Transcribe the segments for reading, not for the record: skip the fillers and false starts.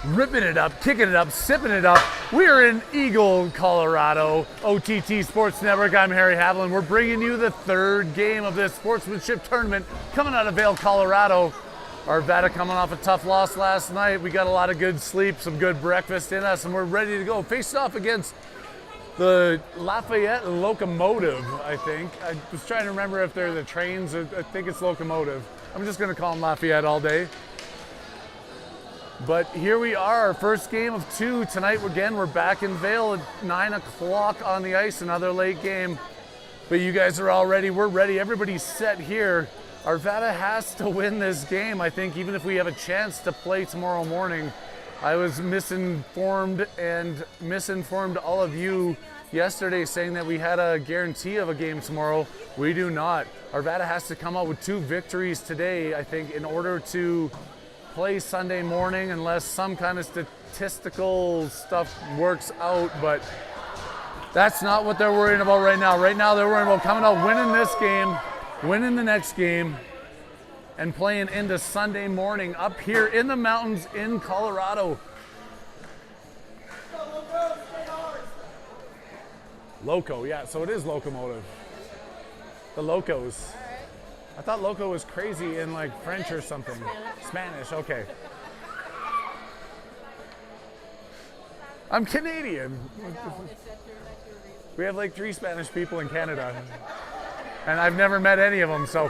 ripping it up, kicking it up, sipping it up. We are in Eagle, Colorado, OTT Sports Network. I'm Harry Haviland. We're bringing you the third game of this sportsmanship tournament coming out of Vail, Colorado. Arvada coming off a tough loss last night. We got a lot of good sleep, some good breakfast in us, and we're ready to go. Faced off against the Lafayette Locomotive, I think. I was trying to remember if they're the trains. I think it's Locomotive. I'm just going to call them Lafayette all day. But here we are, our first game of two. Tonight, again, we're back in Vail at 9 o'clock on the ice, another late game. But you guys are all ready, we're ready, everybody's set here. Arvada has to win this game, I think, even if we have a chance to play tomorrow morning. I was misinformed and misinformed all of you yesterday saying that we had a guarantee of a game tomorrow. We do not. Arvada has to come out with 2 victories today, I think, in order to play Sunday morning, unless some kind of statistical stuff works out, but that's not what they're worrying about right now. Right now they're worrying about coming out, winning this game, winning the next game, and playing into Sunday morning up here in the mountains in Colorado. Loco, yeah, so it is Locomotive. The Locos. I thought loco was crazy in like French or something. Spanish, okay. I'm Canadian. We have like 3 Spanish people in Canada. And I've never met any of them, so.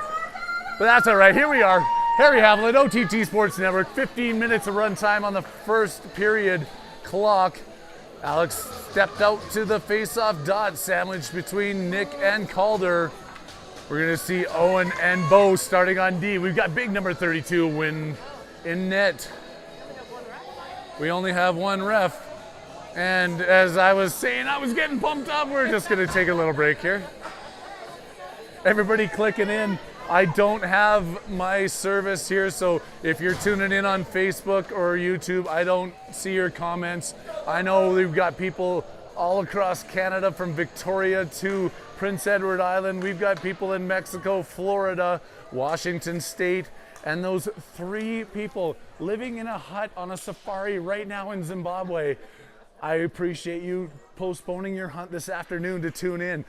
But that's all right, here we are. Harry Haviland, OTT Sports Network. 15 minutes of run time on the first period clock. Alex stepped out to the face-off dot, sandwiched between Nick and Calder. We're going to see Owen and Bo starting on D. We've got big number 32 win in net. We only have one ref. And as I was saying, I was getting pumped up. We're just going to take a little break here. Everybody clicking in. I don't have my service here, so if you're tuning in on Facebook or YouTube, I don't see your comments. I know we've got people all across Canada, from Victoria to Prince Edward Island. We've got people in Mexico, Florida, Washington State, and those 3 people living in a hut on a safari right now in Zimbabwe. I appreciate you postponing your hunt this afternoon to tune in.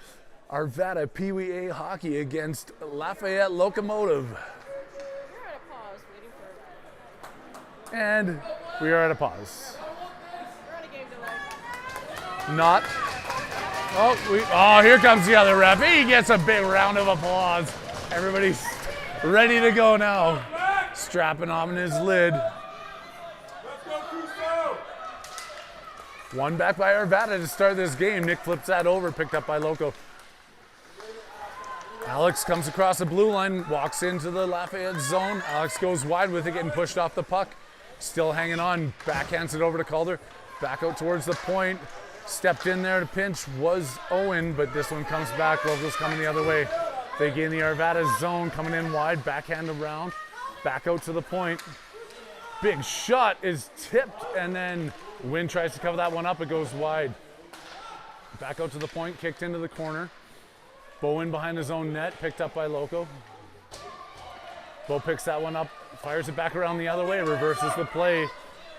Arvada PeeWee A hockey against Lafayette Locomotive. We're at a pause waiting for. And we are at a pause. We're on a game delay. Not. Oh, here comes the other ref. He gets a big round of applause. Everybody's ready to go now. Strapping on his lid. One back by Arvada to start this game. Nick flips that over, picked up by Loco. Alex comes across the blue line, walks into the Lafayette zone. Alex goes wide with it, getting pushed off the puck. Still hanging on, backhands it over to Calder. Back out towards the point. Stepped in there to pinch was Owen, but this one comes back. Loco's coming the other way. They gain the Arvada zone, coming in wide, backhand around, back out to the point. Big shot is tipped, and then Wynn tries to cover that one up. It goes wide. Back out to the point, kicked into the corner. Bowen behind his own net, picked up by Loco. Bo picks that one up, fires it back around the other way, reverses the play.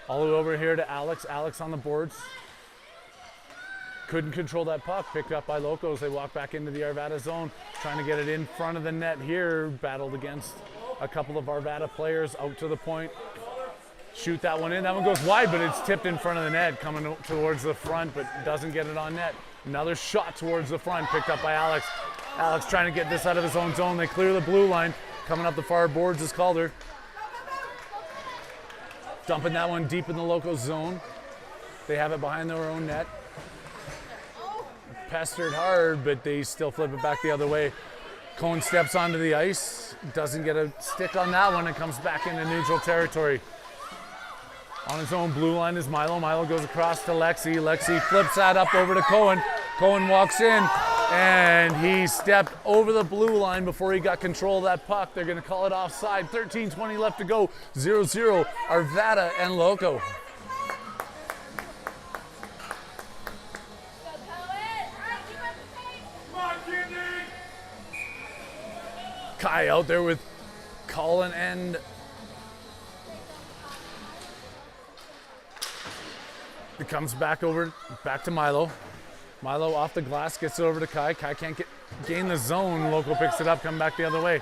All the way over here to Alex. Alex on the boards. Couldn't control that puck, picked up by Loco as they walk back into the Arvada zone. Trying to get it in front of the net here. Battled against a couple of Arvada players out to the point. Shoot that one in. That one goes wide, but it's tipped in front of the net, coming towards the front, but doesn't get it on net. Another shot towards the front, picked up by Alex. Alex trying to get this out of his own zone. They clear the blue line. Coming up the far boards is Calder. Dumping that one deep in the Loco zone. They have it behind their own net. Pestered hard, but they still flip it back the other way. Cohen steps onto the ice. Doesn't get a stick on that one. It comes back into neutral territory. On his own blue line is Milo. Milo goes across to Lexi. Lexi flips that up over to Cohen. Cohen walks in, and he stepped over the blue line before he got control of that puck. They're going to call it offside. 13:20 left to go. 0-0, Arvada and Loco. Kai out there with Colin and It comes back to Milo. Milo off the glass, gets it over to Kai. Kai can't gain the zone. Loco picks it up, come back the other way.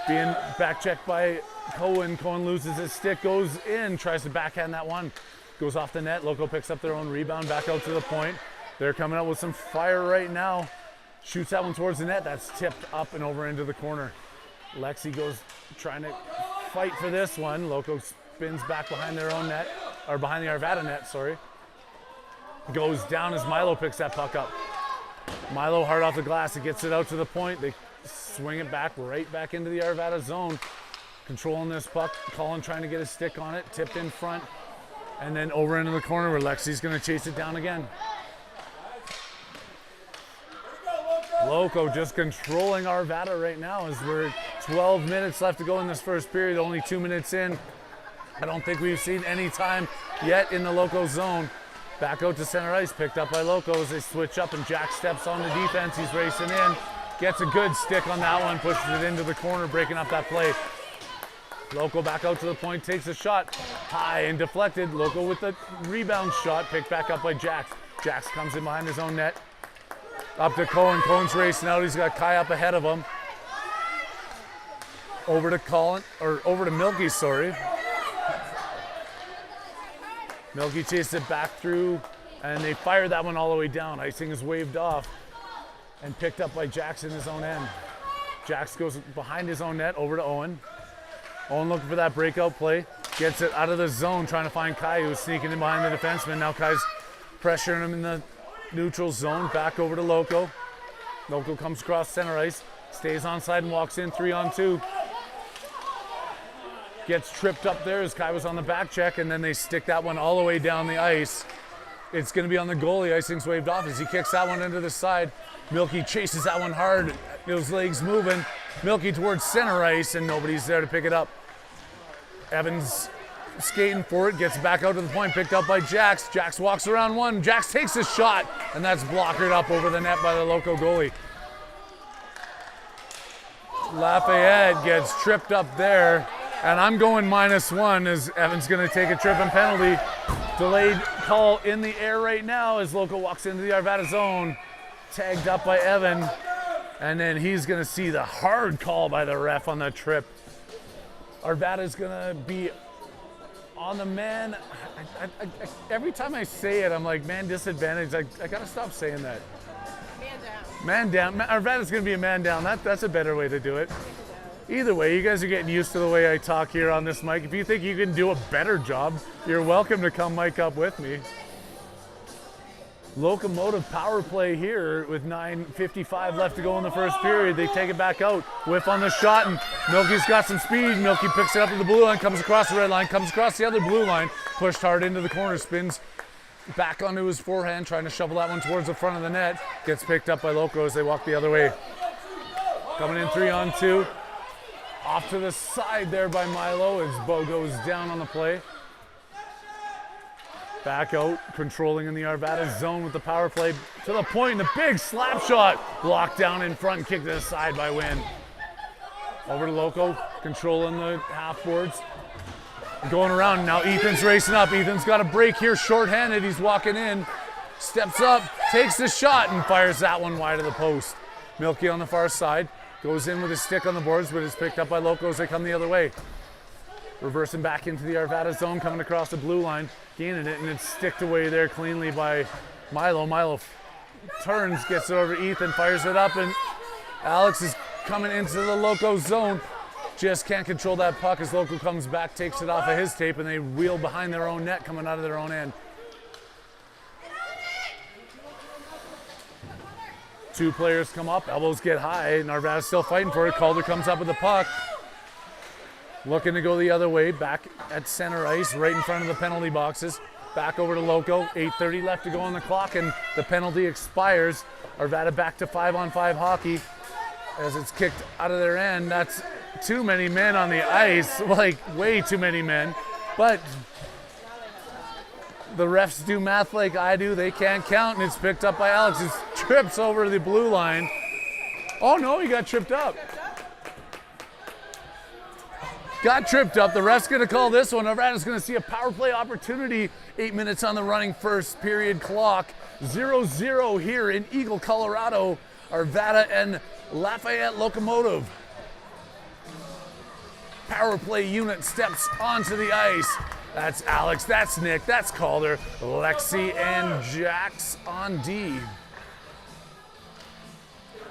Being back checked by Cohen. Cohen loses his stick, goes in, tries to backhand that one. Goes off the net. Loco picks up their own rebound, back out to the point. They're coming out with some fire right now. Shoots that one towards the net. That's tipped up and over into the corner. Lexi goes trying to fight for this one. Loco spins back behind their own net, or behind the Arvada net, sorry. Goes down as Milo picks that puck up. Milo hard off the glass. It gets it out to the point. They swing it back, right back into the Arvada zone. Controlling this puck. Colin trying to get a stick on it. Tipped in front. And then over into the corner where Lexi's going to chase it down again. Loco just controlling Arvada right now as we're 12 minutes left to go in this first period. Only 2 minutes in. I don't think we've seen any time yet in the Loco zone. Back out to center ice, picked up by Loco as they switch up, and Jack steps on the defense. He's racing in, gets a good stick on that one, pushes it into the corner, breaking up that play. Loco back out to the point, takes a shot, high and deflected. Loco with the rebound shot, picked back up by Jax. Jax comes in behind his own net. Up to Cohen. Cohen's racing out. He's got Kai up ahead of him. Over to Milky, sorry. Milky chases it back through, and they fire that one all the way down. Icing is waved off and picked up by Jax in his own end. Jax goes behind his own net over to Owen. Owen looking for that breakout play. Gets it out of the zone, trying to find Kai, who's sneaking in behind the defenseman. Now Kai's pressuring him in the neutral zone. Back over to Loco. Loco comes across center ice, stays onside and walks in 3-on-2. Gets tripped up there as Kai was on the back check, and then they stick that one all the way down the ice. It's going to be on the goalie. Icing's waved off as he kicks that one into the side. Milky chases that one hard. Those legs moving. Milky towards center ice, and nobody's there to pick it up. Evans skating for it, gets back out to the point, picked up by Jax. Jax walks around one. Jax takes a shot, and that's blockered up over the net by the Loco goalie. Lafayette gets tripped up there. And I'm going -1 as Evan's going to take a tripping penalty. Delayed call in the air right now as Loco walks into the Arvada zone. Tagged up by Evan. And then he's going to see the hard call by the ref on the trip. Arvada's going to be on the man. Every time I say it, I'm like, man disadvantage. I got to stop saying that. Man down. Arvada's going to be a man down. That's a better way to do it. Either way, you guys are getting used to the way I talk here on this mic. If you think you can do a better job, you're welcome to come mic up with me. Locomotive power play here with 9:55 left to go in the first period. They take it back out. Whiff on the shot, and Milky's got some speed. Milky picks it up to the blue line, comes across the red line, comes across the other blue line, pushed hard into the corner, spins back onto his forehand, trying to shovel that one towards the front of the net. Gets picked up by Loco as they walk the other way. Coming in 3-on-2. Off to the side there by Milo as Bo goes down on the play. Back out, controlling in the Arvada zone with the power play to the point, and a big slap shot. Blocked down in front and kicked to the side by Wynn. Over to Loco, controlling the half boards. Going around, now Ethan's racing up. Ethan's got a break here, shorthanded. He's walking in, steps up, takes the shot, and fires that one wide of the post. Milky on the far side. Goes in with his stick on the boards, but is picked up by Loco as they come the other way. Reversing back into the Arvada zone, coming across the blue line, gaining it, and it's sticked away there cleanly by Milo. Milo turns, gets it over to Ethan, fires it up, and Alex is coming into the Loco zone. Just can't control that puck as Loco comes back, takes it off of his tape, and they wheel behind their own net, coming out of their own end. Two players come up, elbows get high, and Arvada's still fighting for it. Calder comes up with the puck. Looking to go the other way, back at center ice, right in front of the penalty boxes. Back over to Loco, 8:30 left to go on the clock, and the penalty expires. Arvada back to 5-on-5 hockey as it's kicked out of their end. That's too many men on the ice, like way too many men. But the refs do math like I do. They can't count, and it's picked up by Alex, who trips over the blue line. Oh no, he got tripped up. got tripped up. The ref's gonna call this one. Arvada's gonna see a power play opportunity. 8 minutes on the running first period clock. 0-0 here in Eagle, Colorado. Arvada and Lafayette Locomotive. Power play unit steps onto the ice. That's Alex, that's Nick, that's Calder, Lexi, and Jax on D.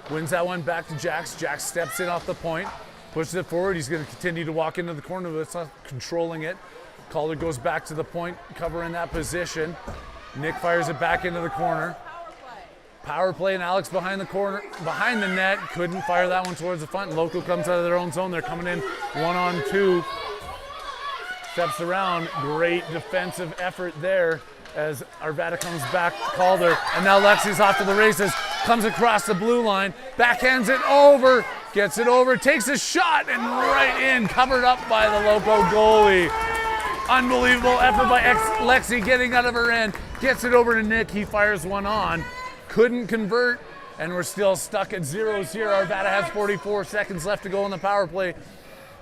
Wins that one back to Jax. Jax steps in off the point, pushes it forward. He's going to continue to walk into the corner, but it's not controlling it. Calder goes back to the point, covering that position. Nick fires it back into the corner. Power play, and Alex behind the corner, behind the net. Couldn't fire that one towards the front. Local comes out of their own zone. They're coming in 1-on-2. Steps around. Great defensive effort there as Arvada comes back to Calder. And now Lexi's off to the races. Comes across the blue line. Backhands it over. Gets it over. Takes a shot and right in. Covered up by the Loco goalie. Unbelievable effort by Lexi getting out of her end. Gets it over to Nick. He fires one on. Couldn't convert, and we're still stuck at 0-0. Arvada has 44 seconds left to go on the power play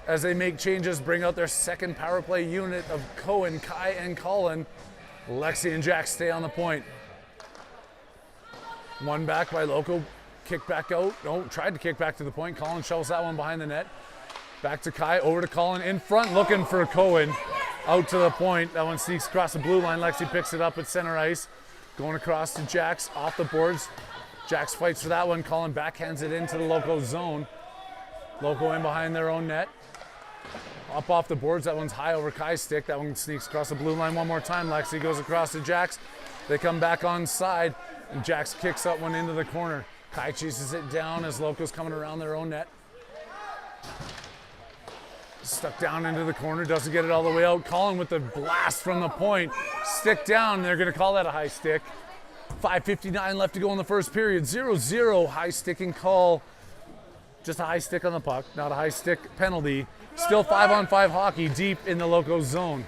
as they make changes, bring out their second power play unit of Cohen, Kai, and Colin. Lexi and Jack stay on the point. One back by Loco, kick back out. No, tried to kick back to the point. Colin shovels that one behind the net. Back to Kai, over to Colin, in front, looking for Cohen. Out to the point. That one sneaks across the blue line. Lexi picks it up at center ice. Going across to Jax, off the boards. Jax fights for that one. Colin backhands it into the Loco zone. Loco in behind their own net. Up off the boards. That one's high over Kai's stick. That one sneaks across the blue line one more time. Lexi goes across to Jax. They come back on side, and Jax kicks that one into the corner. Kai chases it down as Loco's coming around their own net. Stuck down into the corner, doesn't get it all the way out. Colin with the blast from the point. Stick down, they're gonna call that a high stick. 5:59 left to go in the first period. 0-0, high sticking call. Just a high stick on the puck, not a high stick penalty. Still 5-on-5 hockey deep in the Loco zone.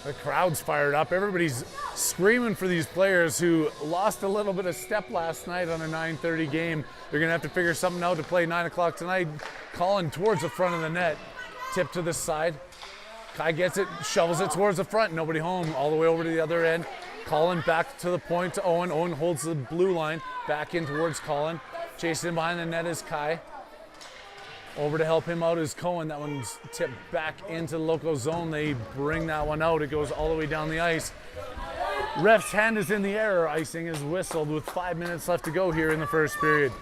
The crowd's fired up. Everybody's screaming for these players who lost a little bit of step last night on a 9:30 game. They're going to have to figure something out to play 9 o'clock tonight. Colin towards the front of the net. Tip to the side. Kai gets it, shovels it towards the front. Nobody home. All the way over to the other end. Colin back to the point to Owen. Owen holds the blue line. Back in towards Colin. Chasing behind the net is Kai. Over to help him out is Cohen. That one's tipped back into the Loco zone. They bring that one out. It goes all the way down the ice. Ref's hand is in the air. Icing is whistled with 5 minutes left to go here in the first period.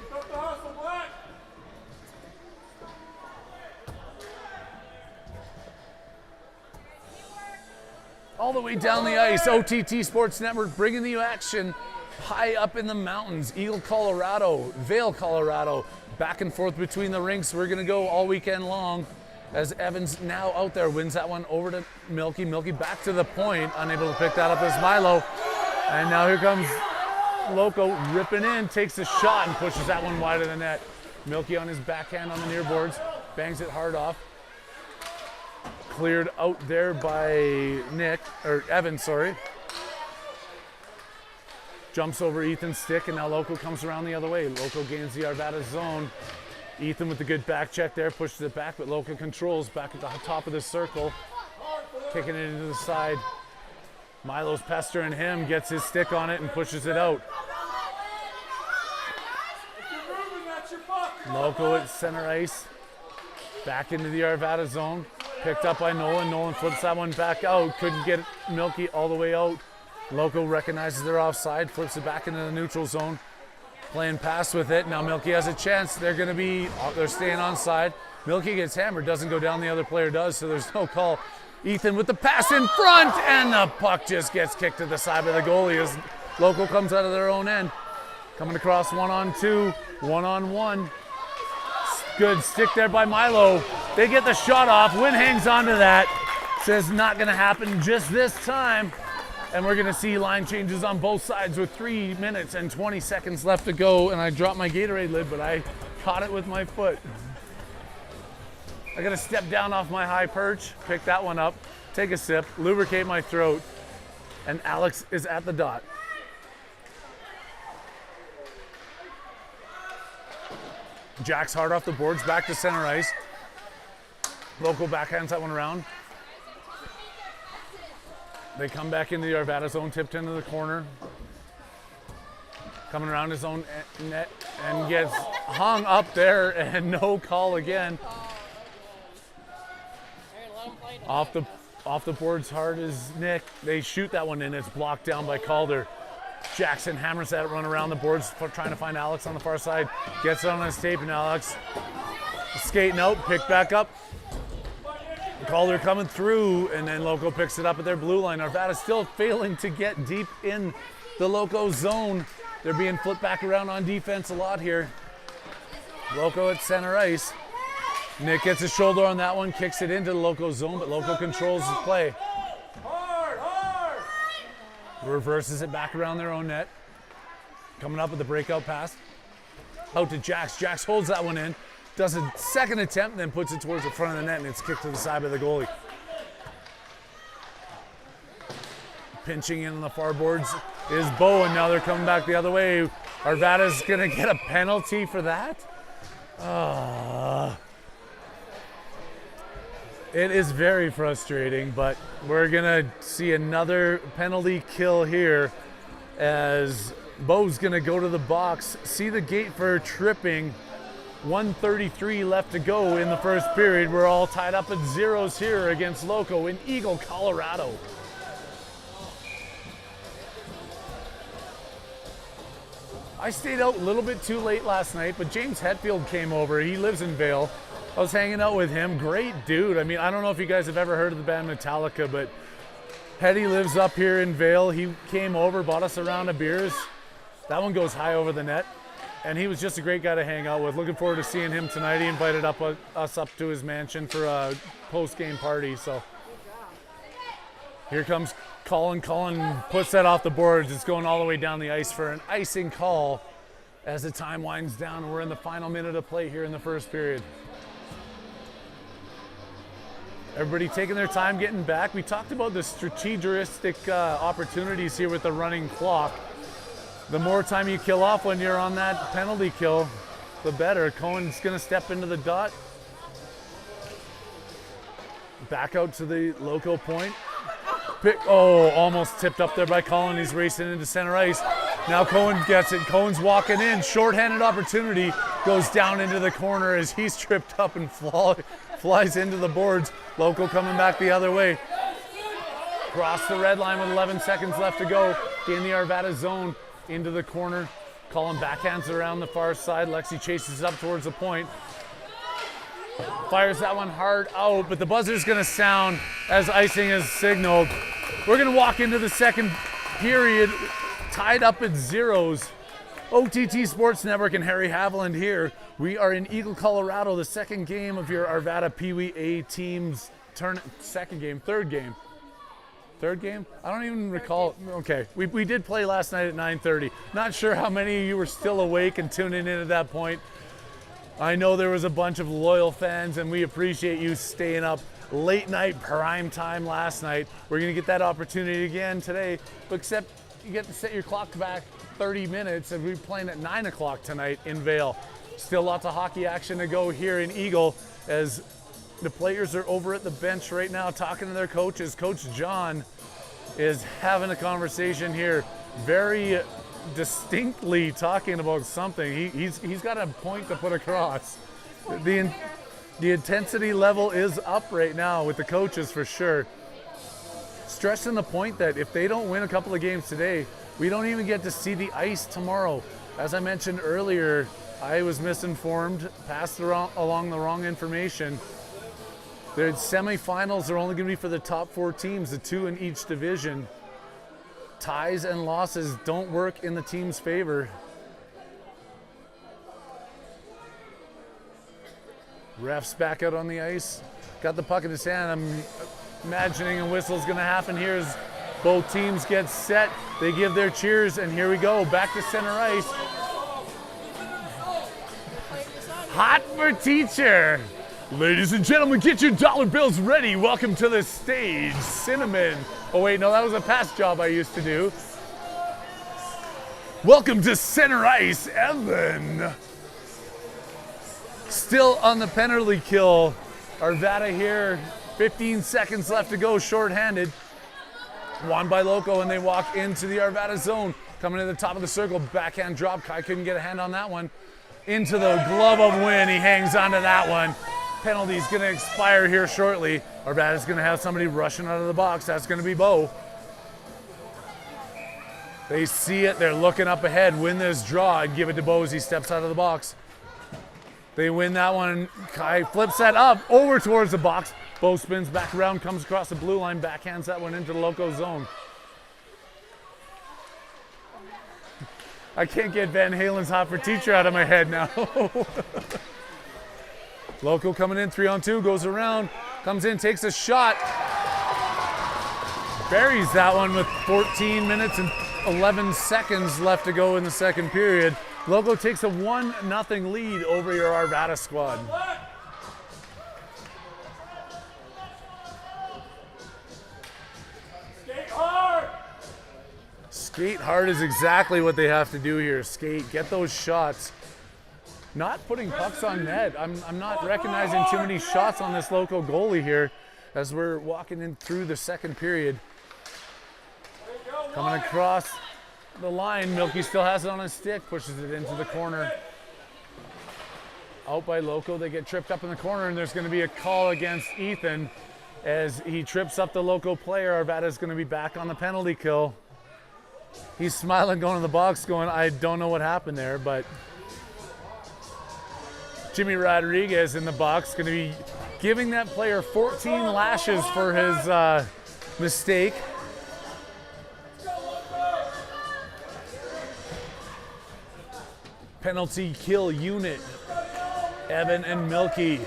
All the way down the ice, OTT Sports Network bringing you action high up in the mountains. Eagle, Colorado, Vail, Colorado. Back and forth between the rinks. We're going to go all weekend long as Evans now out there wins that one over to Milky. Milky back to the point, unable to pick that up as Milo. And now here comes Loco ripping in, takes a shot and pushes that one wide of the net. Milky on his backhand on the near boards, bangs it hard off. Cleared out there by Evans, sorry. Jumps over Ethan's stick, and now Loco comes around the other way. Loco gains the Arvada zone. Ethan with the good back check there, pushes it back, but Loco controls back at the top of the circle. Kicking it into the side. Milo's pestering him, gets his stick on it and pushes it out. Loco at center ice. Back into the Arvada zone. Picked up by Nolan. Nolan flips that one back out. Couldn't get Milky all the way out. Loco recognizes they're offside, flips it back into the neutral zone. Playing pass with it. Now Milky has a chance. They're staying onside. Milky gets hammered, doesn't go down, the other player does, so there's no call. Ethan with the pass in front, and the puck just gets kicked to the side by the goalie as Loco comes out of their own end. Coming across 1-on-2, 1-on-1. Good stick there by Milo. They get the shot off. Wynn hangs on to that. Says not going to happen just this time. And we're going to see line changes on both sides with 3 minutes and 20 seconds left to go. And I dropped my Gatorade lid, but I caught it with my foot. I got to step down off my high perch, pick that one up, take a sip, lubricate my throat, and Alex is at the dot. Jack's hard off the boards, back to center ice. Local backhands that one around. They come back into the Arvada zone, tipped into the corner. Coming around his own net and gets hung up there and no call again. Off the boards hard as Nick. They shoot that one in. It's blocked down by Calder. Jackson hammers that run around the boards, trying to find Alex on the far side. Gets it on his tape, and Alex skating out, picked back up. Calder coming through, and then Loco picks it up at their blue line. Arvada still failing to get deep in the Loco zone. They're being flipped back around on defense a lot here. Loco at center ice. Nick gets his shoulder on that one, kicks it into the Loco zone, but Loco controls the play. Reverses it back around their own net. Coming up with the breakout pass. Out to Jax. Jax holds that one in. Does a second attempt, then puts it towards the front of the net, and it's kicked to the side by the goalie. Pinching in on the far boards is Bo, and now they're coming back the other way. Arvada's gonna get a penalty for that. It is very frustrating, but we're gonna see another penalty kill here as Bo's gonna go to the box, see the gate for tripping. 1:33 left to go in the first period. We're all tied up at zeros here against Loco in Eagle, Colorado. I stayed out a little bit too late last night, but James Hetfield came over. He lives in Vail. I was hanging out with him. Great dude. I mean, I don't know if you guys have ever heard of the band Metallica, but Hetty lives up here in Vail. He came over, bought us a round of beers. That one goes high over the net. And he was just a great guy to hang out with. Looking forward to seeing him tonight. He invited us up to his mansion for a post-game party. So here comes Colin. Colin puts that off the boards. It's going all the way down the ice for an icing call as the time winds down. We're in the final minute of play here in the first period. Everybody taking their time getting back. We talked about the strategistic opportunities here with the running clock. The more time you kill off when you're on that penalty kill, the better. Cohen's gonna step into the dot. Back out to the Loco point. Almost tipped up there by Colin. He's racing into center ice. Now Cohen gets it. Cohen's walking in. Shorthanded opportunity. Goes down into the corner as he's tripped up and flies into the boards. Loco coming back the other way. Cross the red line with 11 seconds left to go in the Arvada zone. Into the corner. Colin backhands around the far side. Lexi chases up towards the point. Fires that one hard out, but the buzzer's going to sound as icing is signaled. We're going to walk into the second period tied up at zeros. OTT Sports Network and Harry Haviland here. We are in Eagle, Colorado, the second game of your Arvada PeeWee A team's third game. Third game? I don't even recall. Okay, we did play last night at 9:30. Not sure how many of you were still awake and tuning in at that point. I know there was a bunch of loyal fans, and we appreciate you staying up late night prime time last night. We're going to get that opportunity again today, but except you get to set your clock back 30 minutes, and we're playing at 9 o'clock tonight in Vail. Still lots of hockey action to go here in Eagle as the players are over at the bench right now talking to their coaches. Coach John is having a conversation here, very distinctly talking about something. He's got a point to put across. The intensity level is up right now with the coaches for sure. Stressing the point that if they don't win a couple of games today, we don't even get to see the ice tomorrow. As I mentioned earlier, I was misinformed, passed along the wrong information. The semifinals are only going to be for the top 4 teams, the 2 in each division. Ties and losses don't work in the team's favor. Ref's back out on the ice. Got the puck in his hand. I'm imagining a whistle's going to happen here as both teams get set. They give their cheers, and here we go. Back to center ice. Hot for teacher. Ladies and gentlemen, get your dollar bills ready. Welcome to the stage, Cinnamon. Oh wait, no, that was a past job I used to do. Welcome to center ice, Evan. Still on the penalty kill. Arvada here, 15 seconds left to go, shorthanded. Won by Loco, and they walk into the Arvada zone. Coming to the top of the circle, backhand drop. Kai couldn't get a hand on that one. Into the glove of Wynn, he hangs onto that one. Penalty's gonna expire here shortly. Arvada's gonna have somebody rushing out of the box. That's gonna be Bo. They see it, they're looking up ahead, win this draw, and give it to Bo as he steps out of the box. They win that one. Kai flips that up over towards the box. Bo spins back around, comes across the blue line, backhands that one into the Loco zone. I can't get Van Halen's Hot for Teacher out of my head now. Loco coming in, 3-on-2, goes around, comes in, takes a shot. Buries that one with 14 minutes and 11 seconds left to go in the second period. Loco takes a 1-0 lead over your Arvada squad. Skate hard! Skate hard is exactly what they have to do here. Skate, get those shots. Not putting pucks on net. I'm not recognizing too many shots on this Loco goalie here as we're walking in through the second period. Coming across the line, Milky still has it on his stick, pushes it into the corner. Out by Loco, they get tripped up in the corner, and there's going to be a call against Ethan as he trips up the Loco player. Arvada's going to be back on the penalty kill. He's smiling, going in the box, going, I don't know what happened there, but Jimmy Rodriguez in the box, going to be giving that player 14 lashes for his mistake. Penalty kill unit, Evan and Milky,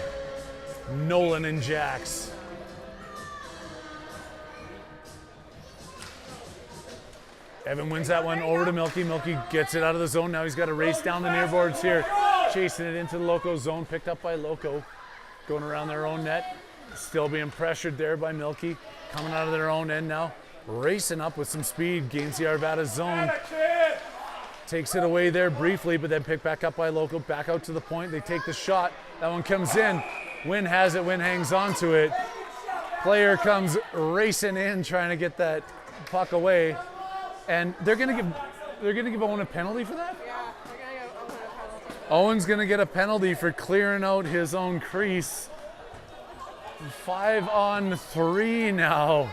Nolan and Jax. Evan wins that one over to Milky. Milky gets it out of the zone. Now he's got to race down the near boards here. Chasing it into the Loco zone, picked up by Loco. Going around their own net. Still being pressured there by Milky. Coming out of their own end now. Racing up with some speed. Gains the Arvada zone. Takes it away there briefly, but then picked back up by Loco. Back out to the point. They take the shot. That one comes in. Wynn has it. Wynn hangs on to it. Player comes racing in, trying to get that puck away. And they're gonna give Owen a penalty for that? Yeah, they're gonna give Owen a penalty. Owen's gonna get a penalty for clearing out his own crease. 5-on-3 now.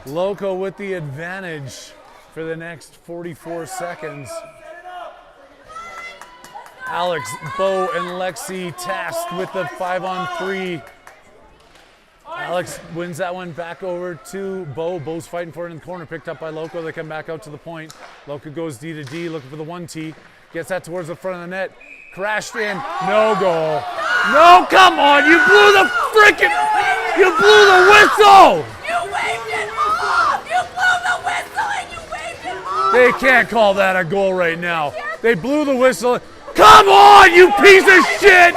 Loco with the advantage for the next 44 seconds. Alex, Bo, and Lexi tasked with the 5-on-3. Alex wins that one back over to Bo. Bo's fighting for it in the corner, picked up by Loco. They come back out to the point. Loco goes D to D, looking for the 1T. Gets that towards the front of the net. Crashed in, no goal. No, come on, you blew the whistle! You waved it off! You blew the whistle and you waved it off! They can't call that a goal right now. They blew the whistle. Come on, you piece of shit!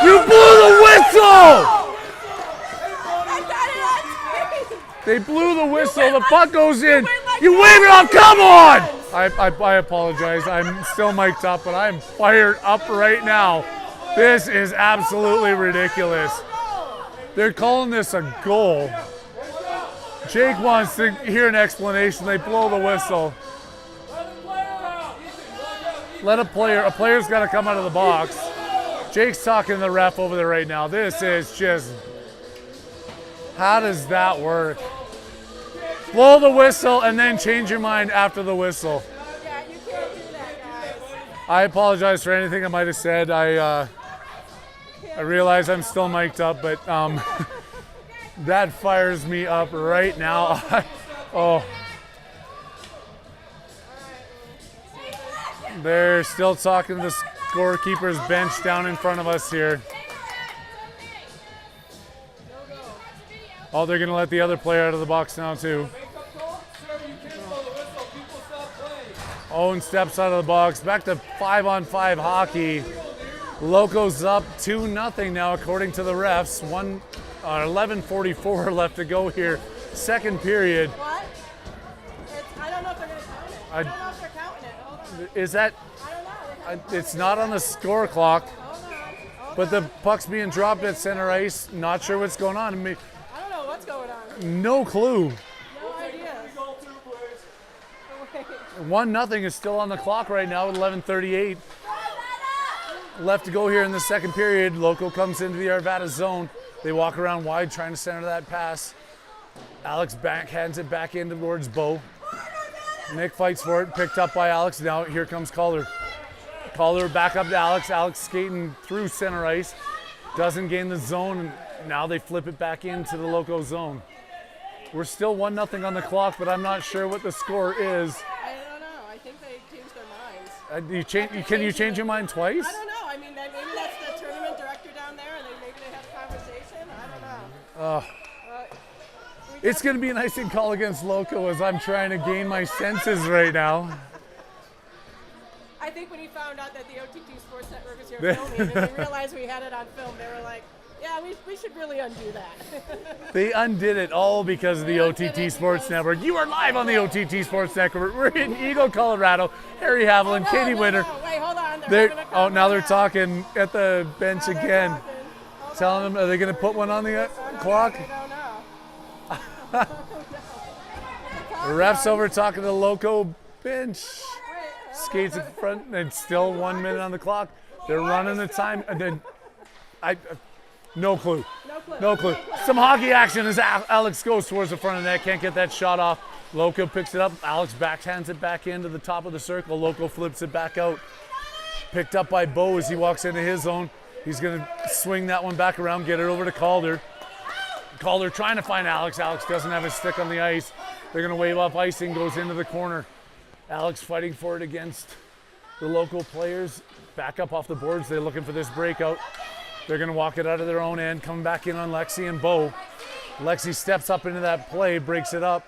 You blew the whistle! They blew the whistle. The puck goes in. You wave it off. Come on! I apologize. I'm still mic'd up, but I'm fired up right now. This is absolutely ridiculous. They're calling this a goal. Jake wants to hear an explanation. They blow the whistle. Let a player's got to come out of the box. Jake's talking to the ref over there right now. This is just, how does that work? Blow the whistle and then change your mind after the whistle. Yeah, you can't do that, guys. I apologize for anything I might have said. I realize I'm still mic'd up, but that fires me up right now. Oh. They're still talking to the scorekeeper's bench down in front of us here. Oh, they're going to let the other player out of the box now too. Owen steps out of the box. Back to 5-on-5 hockey. Loco's up 2-0 now according to the refs. 11:44 left to go here. Second period. What? I don't know if they're going to count it. I don't know if they're counting it. Hold on. Is that? I don't know. It's not on the score clock, but the puck's being dropped at center ice. Not sure what's going on. I don't know what's going on. No clue. No idea. 1-0 is still on the clock right now with 11:38 left to go here in the second period. Loco comes into the Arvada zone. They walk around wide trying to center that pass. Alex backhands it back in towards Bo. Nick fights for it, picked up by Alex. Now here comes Calder. Calder back up to Alex. Alex skating through center ice. Doesn't gain the zone, and now they flip it back into the Loco zone. We're still 1-0 on the clock, but I'm not sure what the score is. I don't know. I think they changed their minds. Can you change your mind twice? I don't know. I mean, maybe that's the tournament director down there, and maybe they had a conversation. I don't know. It's going to be an icing call against Loco as I'm trying to gain my senses right now. I think when he found out that the OTT Sports Network was here filming, and they realized we had it on film, they were like, yeah, we should really undo that. They undid it all because of the OTT Sports Network. You are live on the OTT Sports Network. We're in Eagle, Colorado. Harry Haviland, Katie Winter. No. Wait, hold on. Now they're talking at the bench again. Telling them, are they going to put one on the clock? I don't know. The ref's over talking to the Loco bench. Skates in front, and it's still 1 minute on the clock. They're running the time. No clue. No clue. Some hockey action as Alex goes towards the front of the net. Can't get that shot off. Loco picks it up. Alex backhands it back into the top of the circle. Loco flips it back out. Picked up by Bo as he walks into his zone. He's going to swing that one back around, get it over to Calder. Calder trying to find Alex. Alex doesn't have his stick on the ice. They're going to wave up icing, goes into the corner. Alex fighting for it against the local players. Back up off the boards. They're looking for this breakout. They're going to walk it out of their own end, coming back in on Lexi and Bo. Lexi steps up into that play, breaks it up.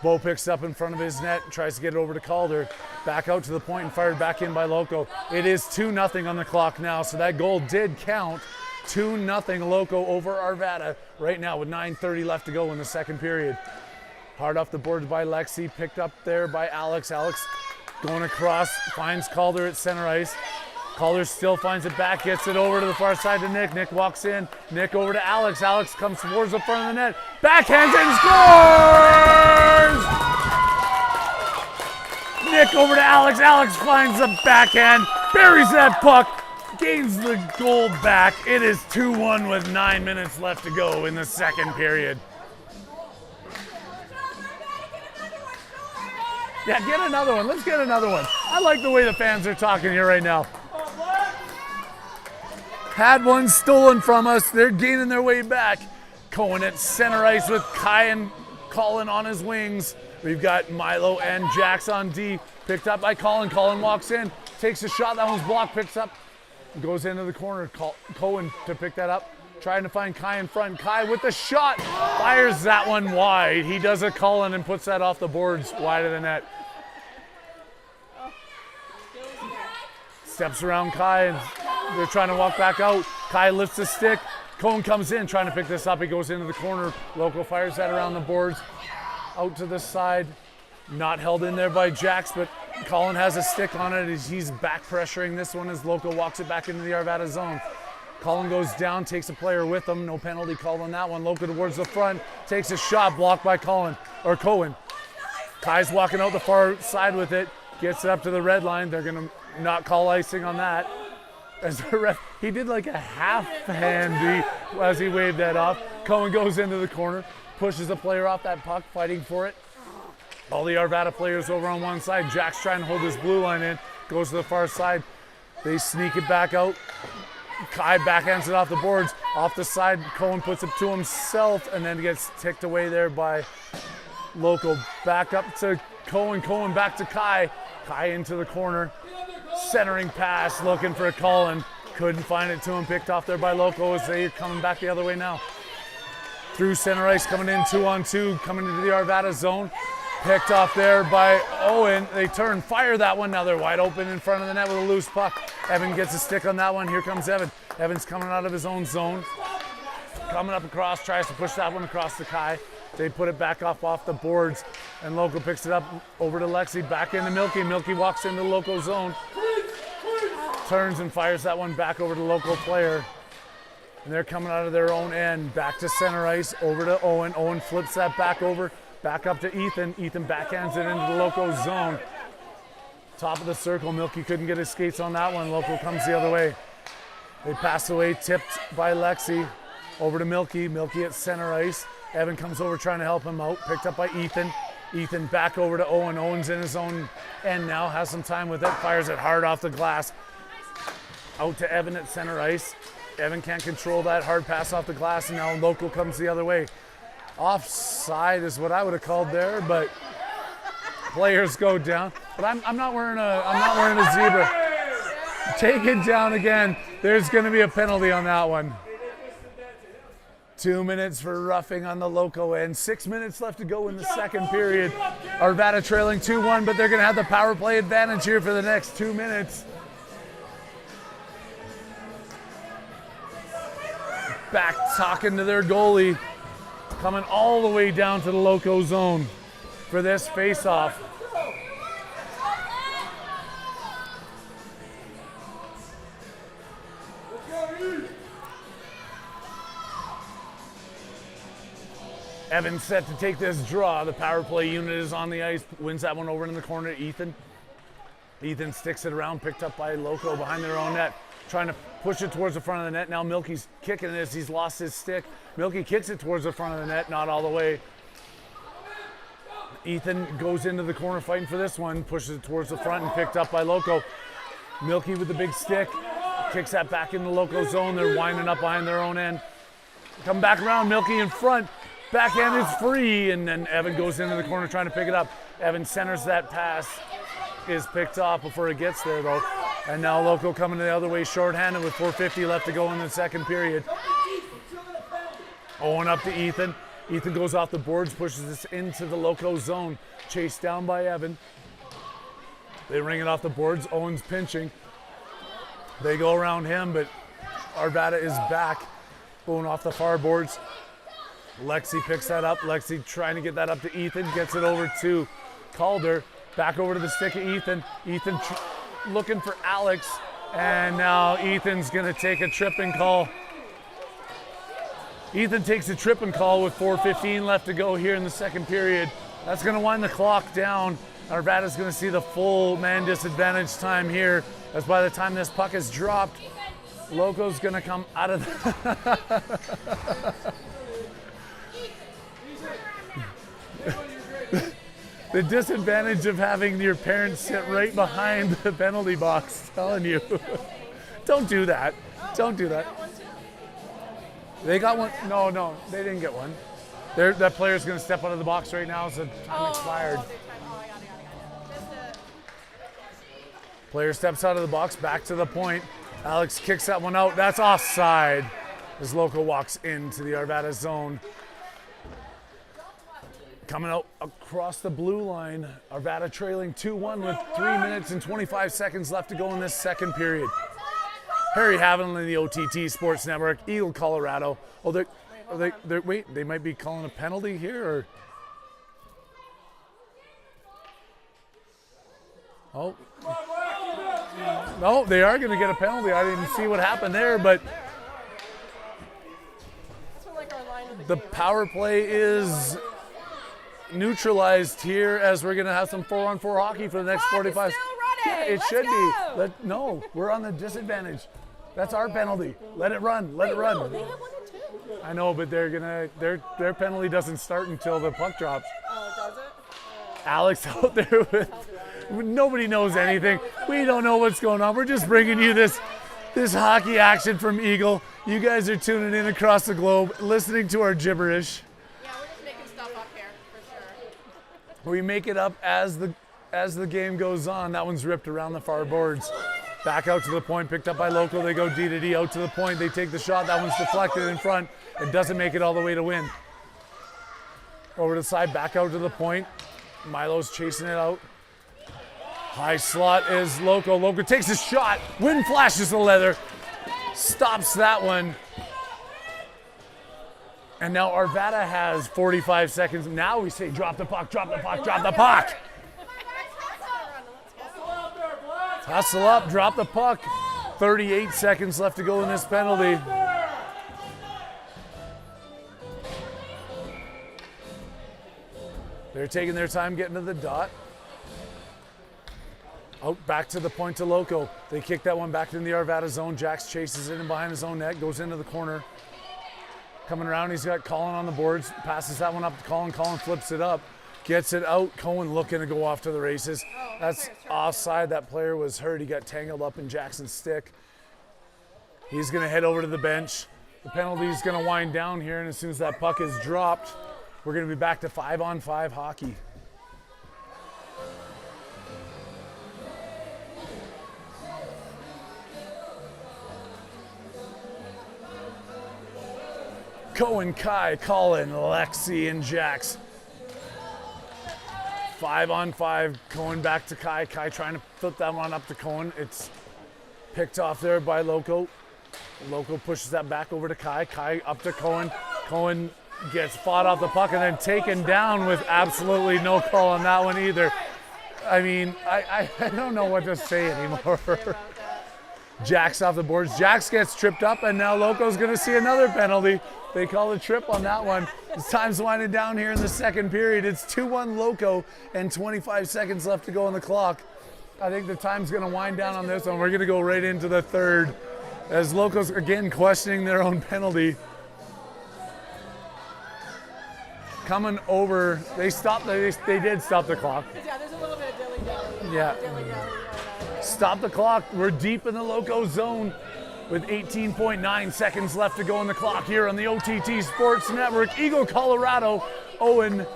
Bo picks it up in front of his net, tries to get it over to Calder. Back out to the point and fired back in by Loco. It is 2-0 on the clock now, so that goal did count. 2-0 Loco over Arvada right now with 9:30 left to go in the second period. Hard off the board by Lexi, picked up there by Alex. Alex going across, finds Calder at center ice. Calder still finds it back, gets it over to the far side to Nick. Nick walks in, Nick over to Alex. Alex comes towards the front of the net, backhands and scores! Nick over to Alex. Alex finds the backhand, buries that puck, gains the goal back. It is 2-1 with 9 minutes left to go in the second period. Yeah, get another one. Let's get another one. I like the way the fans are talking here right now. Had one stolen from us. They're gaining their way back. Cohen at center ice with Kai and Colin on his wings. We've got Milo and Jax on D. Picked up by Colin. Colin walks in, takes a shot. That one's blocked, picks up, goes into the corner. Cohen to pick that up. Trying to find Kai in front. Kai with the shot. Fires that one wide. He does a Colin and puts that off the boards wide of the net. Steps around Kai and they're trying to walk back out. Kai lifts the stick. Cohen comes in trying to pick this up. He goes into the corner. Loco fires that around the boards. Out to the side. Not held in there by Jax, but Colin has a stick on it as he's back pressuring this one as Loco walks it back into the Arvada zone. Colin goes down, takes a player with him. No penalty called on that one. Loco towards the front, takes a shot, blocked by Cohen. Kai's walking out the far side with it, gets it up to the red line. They're going to not call icing on that. As the ref, he did like a half handy as he waved that off. Cohen goes into the corner, pushes the player off that puck, fighting for it. All the Arvada players over on one side. Jack's trying to hold his blue line in, goes to the far side. They sneak it back out. Kai backhands it off the boards. Off the side, Cohen puts it to himself and then gets ticked away there by Loco. Back up to Cohen. Cohen back to Kai. Kai into the corner. Centering pass, looking for a Colin. Couldn't find it to him. Picked off there by Loco as they're coming back the other way now. Through center ice, coming in 2-on-2, coming into the Arvada zone. Picked off there by Owen. They turn, fire that one. Now they're wide open in front of the net with a loose puck. Evan gets a stick on that one. Here comes Evan. Evan's coming out of his own zone. Coming up across, tries to push that one across to Kai. They put it back off the boards, and Loco picks it up over to Lexi. Back into Milky. Milky walks into Loco zone. turns and fires that one back over to the local player. And they're coming out of their own end. Back to center ice, over to Owen. Owen flips that back over, back up to Ethan. Ethan backhands it into the local zone. Top of the circle, Milky couldn't get his skates on that one. Local comes the other way. They pass away, tipped by Lexi. Over to Milky. Milky at center ice. Evan comes over trying to help him out. Picked up by Ethan. Ethan back over to Owen. Owen's in his own end now. Has some time with it. Fires it hard off the glass. Out to Evan at center ice. Evan can't control that hard pass off the glass, and now Local comes the other way. Offside is what I would have called there, but players go down. But I'm not wearing a zebra. Take it down again. There's going to be a penalty on that one. 2 minutes for roughing on the Loco end. 6 minutes left to go in the second period. Arvada trailing 2-1, but they're going to have the power play advantage here for the next 2 minutes. Back talking to their goalie, coming all the way down to the Loco zone for this face-off. Evan set to take this draw. The power play unit is on the ice, wins that one over in the corner to Ethan. Ethan sticks it around, picked up by Loco behind their own net, trying to push it towards the front of the net. Now Milky's kicking this. He's lost his stick. Milky kicks it towards the front of the net, not all the way. Ethan goes into the corner fighting for this one, pushes it towards the front and picked up by Loco. Milky with the big stick, kicks that back in the Loco zone. They're winding up behind their own end. Come back around, Milky in front. Backhand is free, and then Evan goes into the corner trying to pick it up. Evan centers that pass, is picked off before it gets there though. And now Loco coming the other way shorthanded with 4:50 left to go in the second period. Owen up to Ethan. Ethan goes off the boards, pushes this into the Loco zone. Chased down by Evan. They ring it off the boards. Owen's pinching. They go around him, but Arvada is back, going off the far boards. Lexi picks that up. Lexi trying to get that up to Ethan. Gets it over to Calder. Back over to the stick of Ethan. Ethan looking for Alex. And now Ethan's going to take a tripping call. Ethan takes a tripping call with 4:15 left to go here in the second period. That's going to wind the clock down. Arvada's going to see the full man disadvantage time here, as by the time this puck is dropped, Loco's going to come out of the disadvantage of having your parents sit right behind the penalty box, telling you. Don't do that. Don't do that. They got one. No, they didn't get one. That player's going to step out of the box right now, so time expired. Player steps out of the box, back to the point. Alex kicks that one out. That's offside as Loco walks into the Arvada zone. Coming out across the blue line, Arvada trailing 2-1 with 3 minutes and 25 seconds left to go in this second period. Harry Haviland, the OTT Sports Network, Eagle, Colorado. Oh, they might be calling a penalty here, or? Oh. No, they are going to get a penalty. I didn't see what happened there, but the power play is neutralized here as we're going to have some 4-on-4 hockey for the next 45. Yeah, it should be. No, we're on the disadvantage. That's our penalty. Let it run. Let it run. No, they have one and two. I know, but their penalty doesn't start until the puck drops. Oh, does it? Alex out there with nobody knows anything. We don't know what's going on. We're just bringing you this hockey action from Eagle. You guys are tuning in across the globe, listening to our gibberish. Yeah, we're just making stuff up here for sure. We make it up as the game goes on. That one's ripped around the far boards. Back out to the point, picked up by Loco. They go D to D out to the point. They take the shot. That one's deflected in front. It doesn't make it all the way to win. Over to the side, back out to the point. Milo's chasing it out. High slot is Loco. Loco takes a shot. Wind flashes the leather. Stops that one. And now Arvada has 45 seconds. Now we say drop the puck, drop the puck, drop the puck. Hustle up, drop the puck. 38 seconds left to go in this penalty. They're taking their time getting to the dot. Out back to the point to Loco. They kick that one back in the Arvada zone. Jax chases it in behind his own net, goes into the corner. Coming around, he's got Colin on the boards, passes that one up to Colin. Colin flips it up, gets it out. Cohen looking to go off to the races. That's offside. That player was hurt. He got tangled up in Jackson's stick. He's going to head over to the bench. The penalty is going to wind down here, and as soon as that puck is dropped, we're going to be back to 5-on-5 hockey. Cohen, Kai, Colin, Lexi, and Jax. 5-on-5, Cohen back to Kai. Kai trying to flip that one up to Cohen. It's picked off there by Loco. Loco pushes that back over to Kai. Kai up to Cohen. Cohen gets fought off the puck and then taken down with absolutely no call on that one either. I mean, I don't know what to say anymore. Jax off the boards. Jax gets tripped up, and now Loco's going to see another penalty. They call a trip on that one. It's time's winding down here in the second period. It's 2-1 Loco and 25 seconds left to go on the clock. I think the time's going to wind down on this one. We're going to go right into the third as Loco's again questioning their own penalty. Coming over, they did stop the clock. Yeah, there's a little bit of dilly-dally. Yeah. Dilly-dally. Stop the clock. We're deep in the Loco zone with 18.9 seconds left to go on the clock here on the OTT Sports Network. Eagle, Colorado. Owen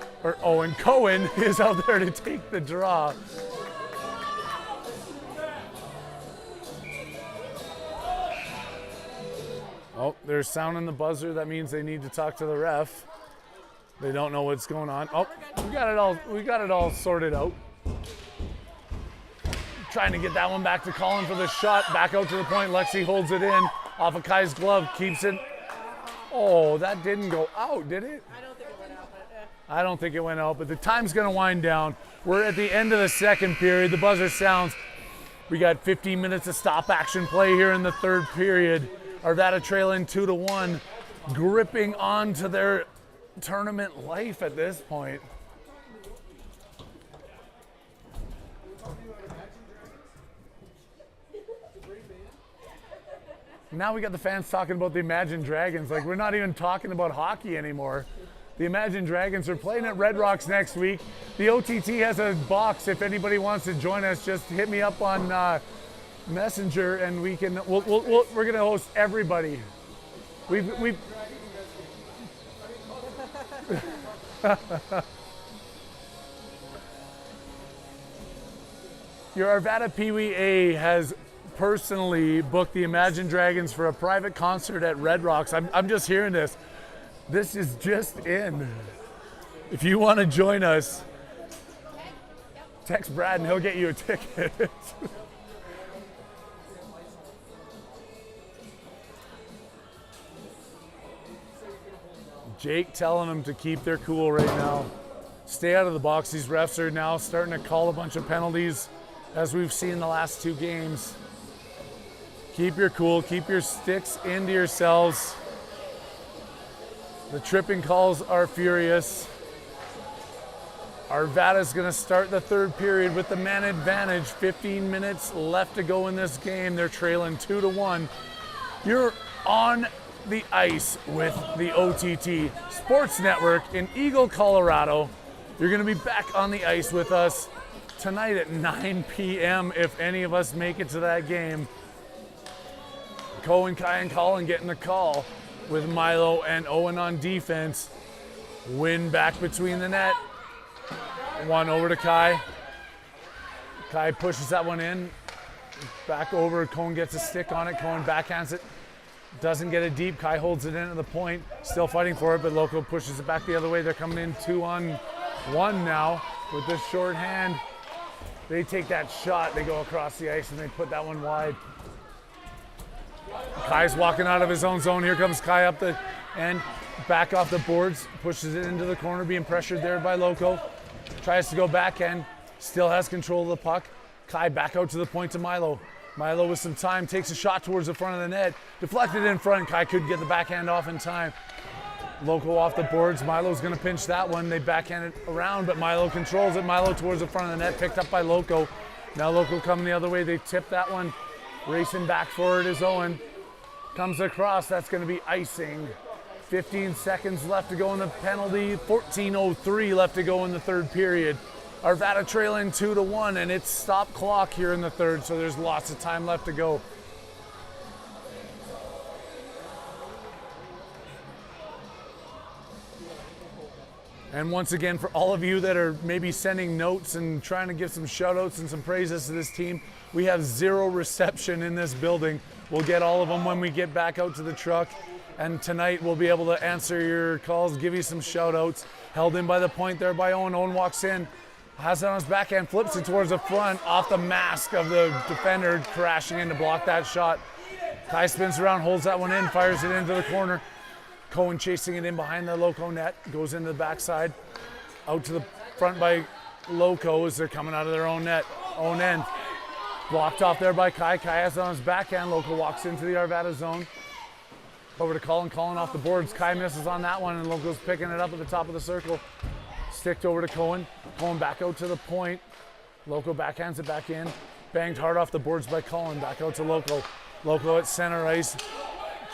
Cohen is out there to take the draw. Oh, they're sounding the buzzer. That means they need to talk to the ref. They don't know what's going on. Oh, we got it all sorted out. Trying to get that one back to Colin for the shot. Back out to the point. Lexi holds it in. Off of Kai's glove. Keeps it. Oh, that didn't go out, did it? I don't think it went out, but I don't think it went out, but the time's going to wind down. We're at the end of the second period. The buzzer sounds. We got 15 minutes of stop action play here in the third period. Arvada trailing 2-1, gripping on to their tournament life at this point. Now we got the fans talking about the Imagine Dragons. Like, we're not even talking about hockey anymore. The Imagine Dragons are playing at Red Rocks next week. The OTT has a box. If anybody wants to join us, just hit me up on Messenger, and we're gonna host everybody. We've Your Arvada PeeWee A has personally booked the Imagine Dragons for a private concert at Red Rocks. I'm just hearing this. This is just in. If you want to join us, text Brad and he'll get you a ticket. Jake telling them to keep their cool right now. Stay out of the box. These refs are now starting to call a bunch of penalties, as we've seen the last two games. Keep your cool. Keep your sticks into yourselves. The tripping calls are furious. Arvada's going to start the third period with the man advantage. 15 minutes left to go in this game. They're trailing 2-1. You're on the ice with the OTT Sports Network in Eagle, Colorado. You're going to be back on the ice with us tonight at 9 p.m. if any of us make it to that game. Cohen, Kai, and Colin getting the call with Milo and Owen on defense. Win back between the net. One over to Kai. Kai pushes that one in. Back over. Cohen gets a stick on it. Cohen backhands it. Doesn't get it deep. Kai holds it in at the point. Still fighting for it, but Loco pushes it back the other way. They're coming in 2-on-1 now with this short hand. They take that shot. They go across the ice and they put that one wide. Kai's walking out of his own zone. Here comes Kai up the end. Back off the boards. Pushes it into the corner, being pressured there by Loco. Tries to go backhand. Still has control of the puck. Kai back out to the point to Milo. Milo with some time, takes a shot towards the front of the net. Deflected in front, Kai couldn't get the backhand off in time. Loco off the boards, Milo's gonna pinch that one. They backhand it around, but Milo controls it. Milo towards the front of the net, picked up by Loco. Now Loco coming the other way, they tip that one. Racing back forward is Owen. Comes across, that's gonna be icing. 15 seconds left to go in the penalty, 14:03 left to go in the third period. Arvada trailing 2-1, and it's stop clock here in the third, so there's lots of time left to go. And once again, for all of you that are maybe sending notes and trying to give some shout outs and some praises to this team, we have 0 reception in this building. We'll get all of them when we get back out to the truck. And tonight we'll be able to answer your calls, give you some shout outs. Held in by the point there by Owen. Owen walks in, has it on his backhand, flips it towards the front, off the mask of the defender, crashing in to block that shot. Kai spins around, holds that one in, fires it into the corner. Cohen chasing it in behind the Loco net, goes into the backside. Out to the front by Loco as they're coming out of their own net. Own end. Blocked off there by Kai. Kai has it on his backhand. Loco walks into the Arvada zone. Over to Colin. Colin off the boards. Kai misses on that one, and Loco's picking it up at the top of the circle. Sticked over to Cohen. Cohen back out to the point. Loco backhands it back in. Banged hard off the boards by Colin. Back out to Loco. Loco at center ice.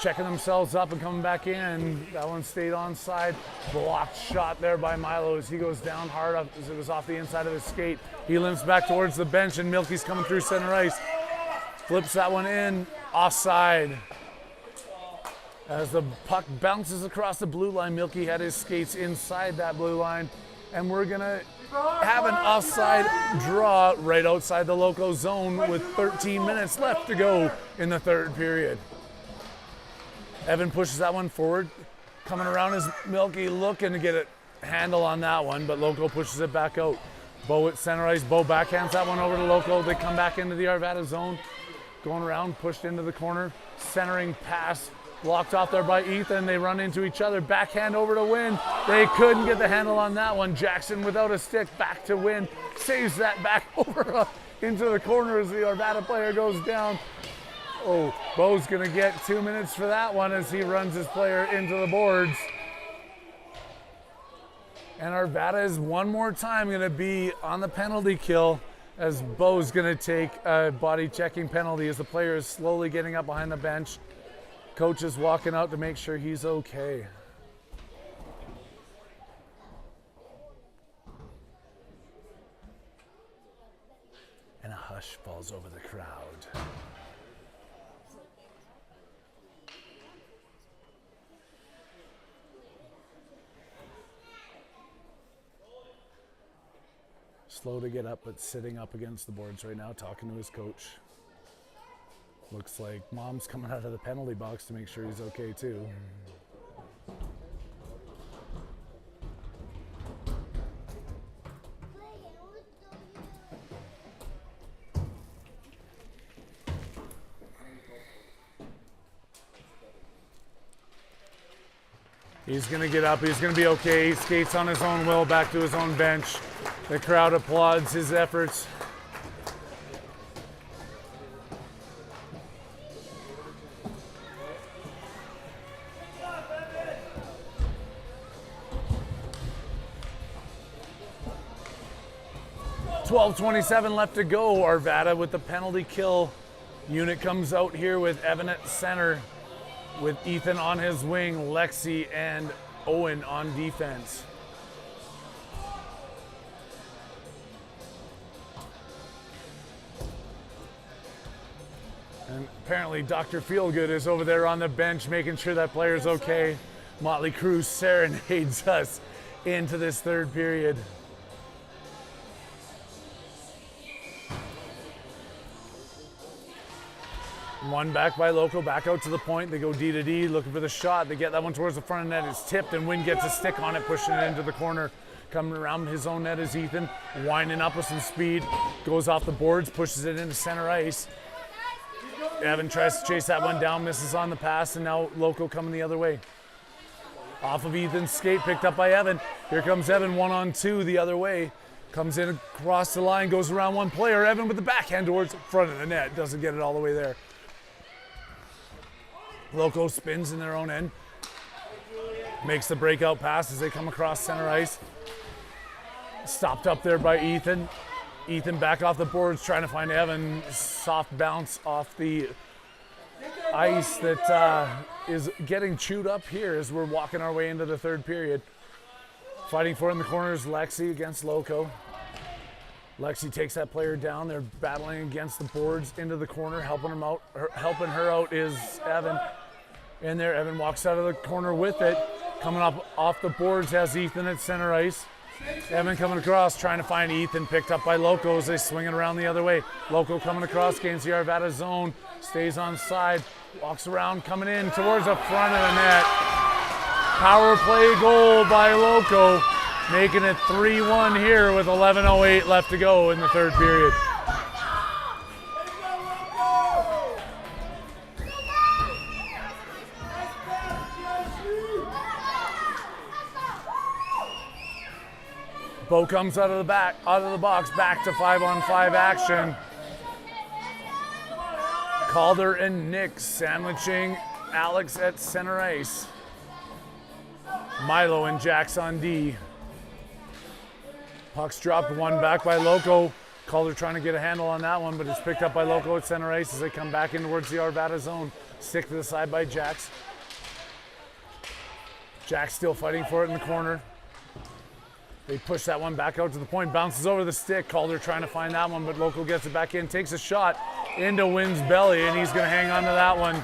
Checking themselves up and coming back in. That one stayed onside. Blocked shot there by Milo as he goes down hard up as it was off the inside of his skate. He limps back towards the bench, and Milky's coming through center ice. Flips that one in, offside. As the puck bounces across the blue line, Milky had his skates inside that blue line. And we're gonna have an offside draw right outside the Loco zone with 13 minutes left to go in the third period. Evan pushes that one forward. Coming around is Milky, looking to get a handle on that one, but Loco pushes it back out. Bo at center ice. Bo backhands that one over to Loco. They come back into the Arvada zone. Going around, pushed into the corner. Centering pass. Blocked off there by Ethan. They run into each other. Backhand over to Wynn. They couldn't get the handle on that one. Jackson without a stick. Back to Wynn. Saves that back over into the corner as the Arvada player goes down. Oh, Bo's gonna get 2 minutes for that one as he runs his player into the boards. And Arvada is one more time gonna be on the penalty kill as Bo's gonna take a body checking penalty as the player is slowly getting up behind the bench. Coach is walking out to make sure he's okay. And a hush falls over the crowd. Slow to get up, but sitting up against the boards right now, talking to his coach. Looks like Mom's coming out of the penalty box to make sure he's okay too. He's gonna get up, he's gonna be okay. He skates on his own will back to his own bench. The crowd applauds his efforts. .12:27 left to go. Arvada with the penalty kill. Unit comes out here with Evan at center, with Ethan on his wing, Lexi and Owen on defense. And apparently Dr. Feelgood is over there on the bench making sure that player's okay. Motley Crue serenades us into this third period. One back by Loco, back out to the point. They go D to D, looking for the shot. They get that one towards the front of the net. It's tipped, and Wynn gets a stick on it, pushing it into the corner. Coming around his own net is Ethan, winding up with some speed. Goes off the boards, pushes it into center ice. Evan tries to chase that one down, misses on the pass, and now Loco coming the other way. Off of Ethan's skate, picked up by Evan. Here comes Evan, 1-on-2 the other way. Comes in across the line, goes around one player. Evan with the backhand towards the front of the net. Doesn't get it all the way there. Loco spins in their own end. Makes the breakout pass as they come across center ice. Stopped up there by Ethan. Ethan back off the boards, trying to find Evan. Soft bounce off the ice that is getting chewed up here as we're walking our way into the third period. Fighting for it in the corners, Lexi against Loco. Lexi takes that player down. They're battling against the boards into the corner, helping her out is Evan. In there, Evan walks out of the corner with it. Coming up off the boards has Ethan at center ice. Evan coming across, trying to find Ethan, picked up by Loco as they swing it around the other way. Loco coming across, gains the Arvada zone, stays on side, walks around, coming in towards the front of the net. Power play goal by Loco, making it 3-1 here with 11:08 left to go in the third period. Bo comes out of the box, back to 5-on-5 action. Calder and Nick sandwiching Alex at center ice. Milo and Jax on D. Puck's dropped, one back by Loco. Calder trying to get a handle on that one, but it's picked up by Loco at center ice as they come back in towards the Arvada zone. Stick to the side by Jax. Jax still fighting for it in the corner. They push that one back out to the point, bounces over the stick. Calder trying to find that one, but Loco gets it back in, takes a shot into Wynn's belly, and he's gonna hang on to that one.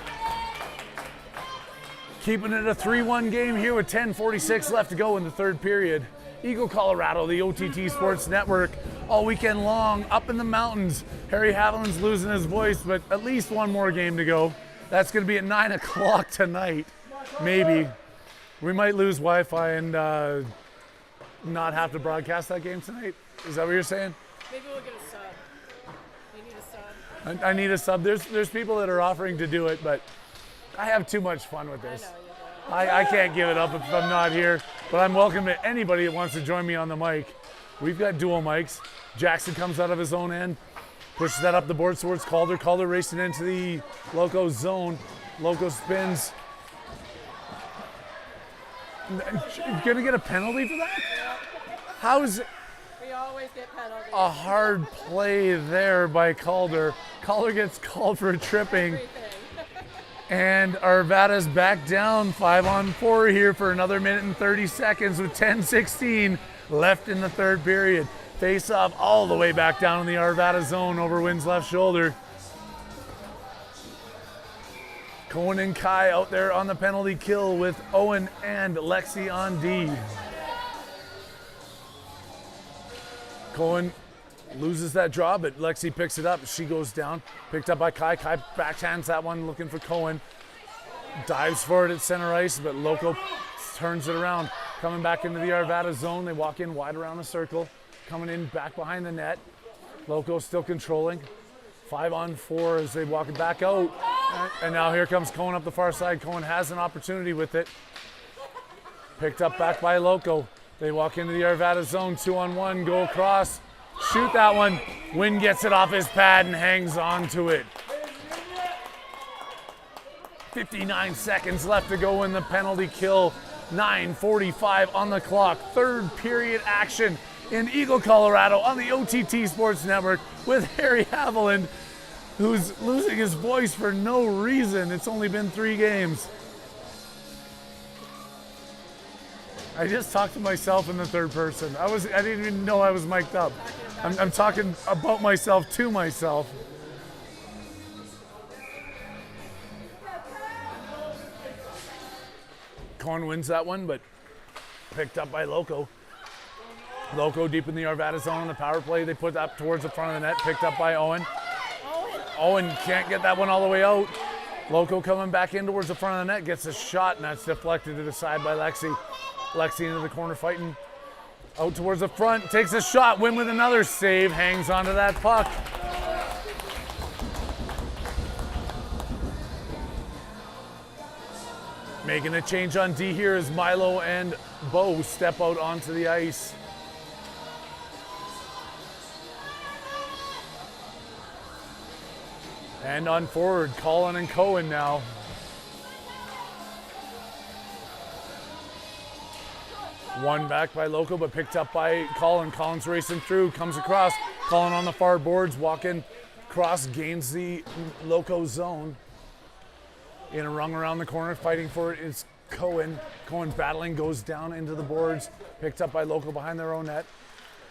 Keeping it a 3-1 game here with 10:46 left to go in the third period. Eagle, Colorado, the OTT Sports Network, all weekend long, up in the mountains. Harry Haviland's losing his voice, but at least one more game to go. That's gonna be at 9 o'clock tonight, maybe. We might lose Wi-Fi and not have to broadcast that game tonight. Is that what you're saying? Maybe we'll get a sub. You need a sub. I need a sub. There's people that are offering to do it, but I have too much fun with this. I can't give it up if I'm not here, but I'm welcome to anybody that wants to join me on the mic. We've got dual mics. Jackson comes out of his own end, pushes that up the board towards Calder. Calder racing into the Loco zone. Loco spins. Gonna get a penalty for that? How is it? We always get penalties. A hard play there by Calder. Calder gets called for tripping. And Arvada's back down 5-on-4 here for another minute and 30 seconds with 10:16 left in the third period. Face off all the way back down in the Arvada zone over Wynn's left shoulder. Cohen and Kai out there on the penalty kill with Owen and Lexi on D. Cohen loses that draw, but Lexi picks it up. She goes down, picked up by Kai. Kai backhands that one, looking for Cohen. Dives for it at center ice, but Loco turns it around. Coming back into the Arvada zone, they walk in wide around the circle. Coming in back behind the net. Loco still controlling. 5-on-4 as they walk it back out. And now here comes Cohen up the far side. Cohen has an opportunity with it. Picked up back by Loco. They walk into the Arvada zone, 2-on-1, go across. Shoot that one. Wynn gets it off his pad and hangs on to it. 59 seconds left to go in the penalty kill. 9:45 on the clock. Third period action in Eagle, Colorado on the OTT Sports Network with Harry Haviland, who's losing his voice for no reason. It's only been 3 games. I just talked to myself in the third person. I didn't even know I was mic'd up. I'm talking about myself to myself. Cohen wins that one, but picked up by Loco. Loco deep in the Arvada zone on the power play. They put that towards the front of the net, picked up by Owen. Owen can't get that one all the way out. Loco coming back in towards the front of the net, gets a shot, and that's deflected to the side by Lexi. Lexi into the corner fighting. Out towards the front, takes a shot, Wynn with another save, hangs onto that puck. Making a change on D here as Milo and Bo step out onto the ice. And on forward, Colin and Cohen now. One back by Loco, but picked up by Colin. Colin's racing through, comes across. Colin on the far boards, walking across, gains the Loco zone. In a rung around the corner, fighting for it is Cohen. Cohen battling, goes down into the boards. Picked up by Loco behind their own net.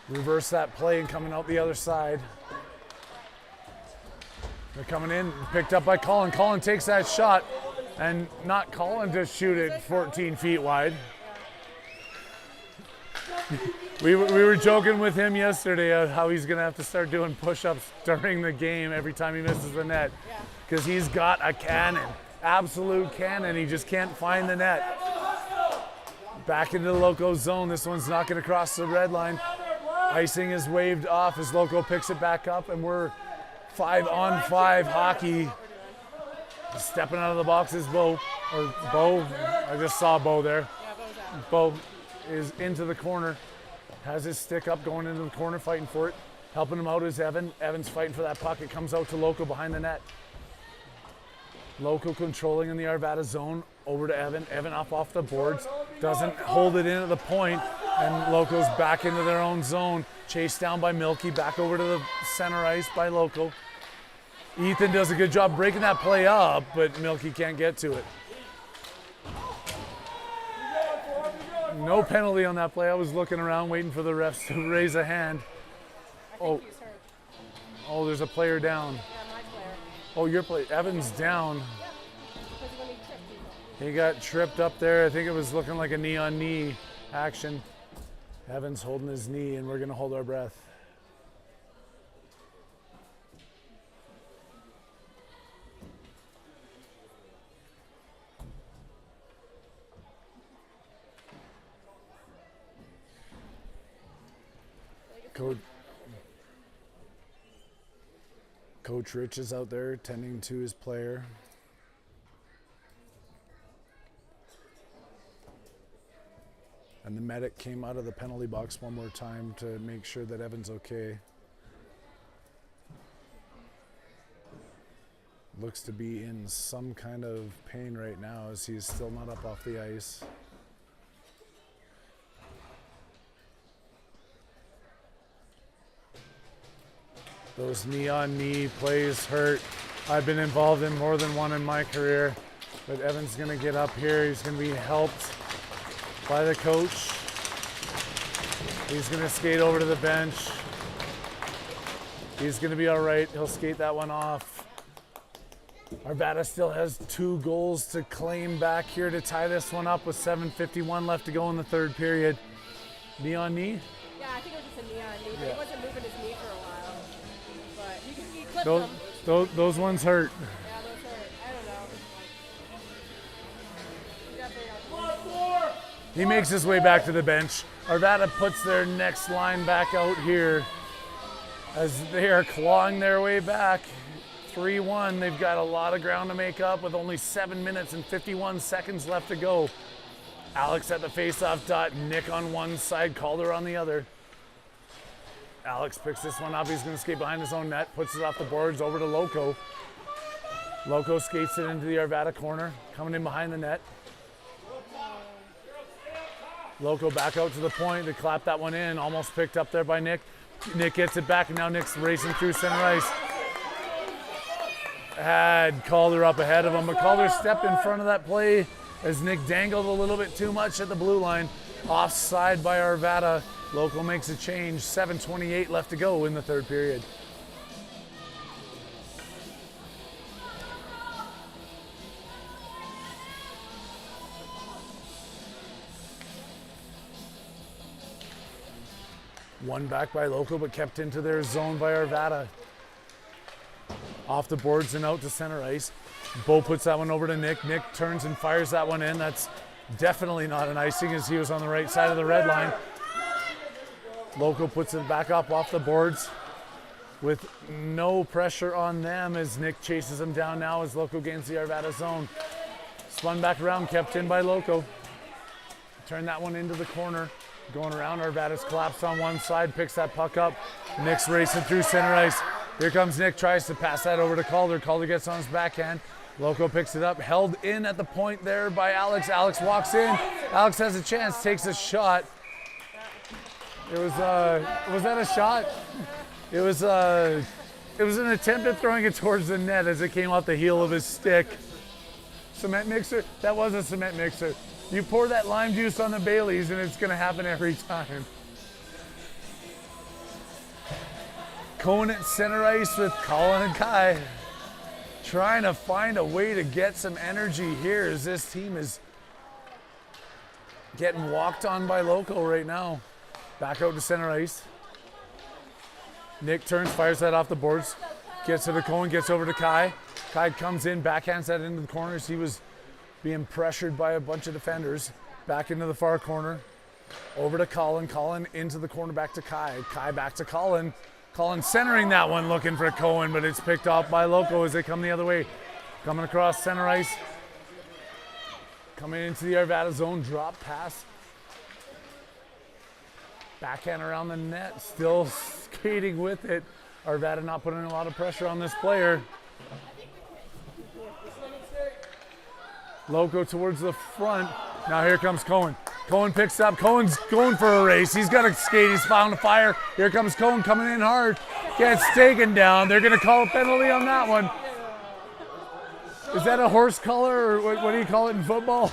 Reverse that play and coming out the other side. They're coming in, picked up by Colin. Colin takes that shot, and not Colin to shoot it 14 feet wide. We were joking with him yesterday of how he's going to have to start doing push-ups during the game every time he misses the net. Because he's got a cannon, absolute cannon. He just can't find the net. Back into the Loco zone. This one's not going to cross the red line. Icing is waved off as Loco picks it back up, and we're 5-on-5 hockey. Stepping out of the box is Bo. I just saw Bo there. Bo is into the corner. Has his stick up, going into the corner, fighting for it. Helping him out is Evan. Evan's fighting for that puck. It comes out to Loco behind the net. Loco controlling in the Arvada zone. Over to Evan. Evan up off the boards. Doesn't hold it in at the point, and Loco's back into their own zone. Chased down by Milky. Back over to the center ice by Loco. Ethan does a good job breaking that play up, but Milky can't get to it. No penalty on that play. I was looking around waiting for the refs to raise a hand. He's hurt. Oh, there's a player down. Yeah, my player. Oh, your play. Evan's down. Because when he tripped, He got tripped up there. I think it was looking like a knee-on-knee action. Evan's holding his knee, and we're going to hold our breath. Coach Rich is out there tending to his player. And the medic came out of the penalty box one more time to make sure that Evan's okay. Looks to be in some kind of pain right now as he's still not up off the ice. Those knee-on-knee plays hurt. I've been involved in more than one in my career, but Evan's gonna get up here. He's gonna be helped by the coach. He's gonna skate over to the bench. He's gonna be all right. He'll skate that one off. Arvada still has 2 goals to claim back here to tie this one up with 7:51 left to go in the third period. Knee on knee? Yeah, I think it was just a knee on knee, but Yeah. he wasn't moving his knee for a while. But he clipped him. Those ones hurt. Yeah, those hurt. I don't know. He definitely got He makes his way back to the bench. Arvada puts their next line back out here as they are clawing their way back. 3-1. They've got a lot of ground to make up with only 7 minutes and 51 seconds left to go. Alex at the faceoff dot. Nick on one side, Calder on the other. Alex picks this one up. He's going to skate behind his own net, puts it off the boards over to Loco. Loco skates it into the Arvada corner, coming in behind the net. Loco back out to the point to clap that one in. Almost picked up there by Nick. Nick gets it back, and now Nick's racing through center ice. Had Calder up ahead of him, but Calder stepped in front of that play as Nick dangled a little bit too much at the blue line. Offside by Arvada. Loco makes a change. 7:28 left to go in the third period. One back by Loco, but kept into their zone by Arvada. Off the boards and out to center ice. Bo puts that one over to Nick. Nick turns and fires that one in. That's definitely not an icing as he was on the right side of the red line. Loco puts it back up off the boards with no pressure on them as Nick chases him down now as Loco gains the Arvada zone. Spun back around, kept in by Loco. Turn that one into the corner. Going around, Arvada's collapsed on one side, picks that puck up. Nick's racing through center ice. Here comes Nick, tries to pass that over to Calder. Calder gets on his backhand. Loco picks it up, held in at the point there by Alex. Alex walks in. Alex has a chance, takes a shot. It was that a shot? It was an attempt at throwing it towards the net as it came off the heel of his stick. Cement mixer? That was a cement mixer. You pour that lime juice on the Baileys and it's gonna happen every time. Cohen at center ice with Colin and Kai. Trying to find a way to get some energy here as this team is getting walked on by Loco right now. Back out to center ice. Nick turns, fires that off the boards. Gets to the Cohen, gets over to Kai. Kai comes in, backhands that into the corners. He was being pressured by a bunch of defenders. Back into the far corner. Over to Colin. Colin into the corner, back to Kai. Kai back to Colin. Colin centering that one, looking for Cohen, but it's picked off by Loco as they come the other way. Coming across center ice. Coming into the Arvada zone, drop pass. Backhand around the net, still skating with it. Arvada not putting a lot of pressure on this player. Loco towards the front. Now here comes Cohen. Cohen picks up. Cohen's going for a race. He's got to skate. He's found a fire. Here comes Cohen coming in hard. Gets taken down. They're going to call a penalty on that one. Is that a horse collar or what do you call it in football?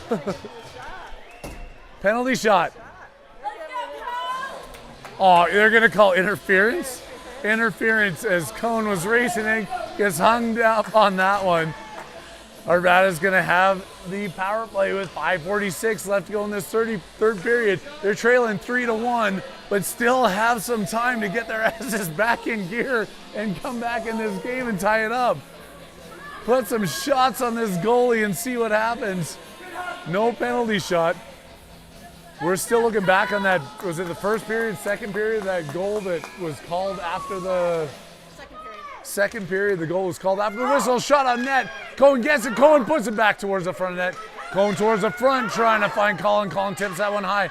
Penalty shot. Oh, they're going to call interference? Interference as Cohen was racing and gets hung up on that one. Arvada's going to have the power play with 5:46 left to go in this third period. They're trailing 3-1, but still have some time to get their asses back in gear and come back in this game and tie it up. Put some shots on this goalie and see what happens. No penalty shot. We're still looking back on that, was it the first period, second period, that goal that was called after the second period, the goal was called after the whistle, shot on net. Cohen gets it, Cohen puts it back towards the front of net. Cohen towards the front, trying to find Colin. Colin tips that one high.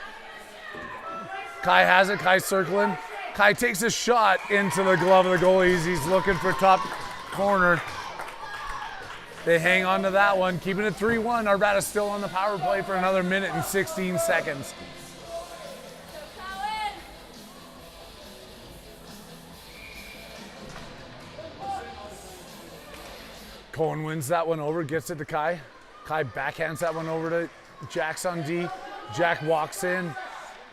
Kai has it, Kai circling. Kai takes a shot into the glove of the goalie. He's looking for top corner. They hang on to that one, keeping it 3-1. Arvada's still on the power play for another minute and 16 seconds. Cohen wins that one over, gets it to Kai. Kai backhands that one over to Jack's on D. Jack walks in,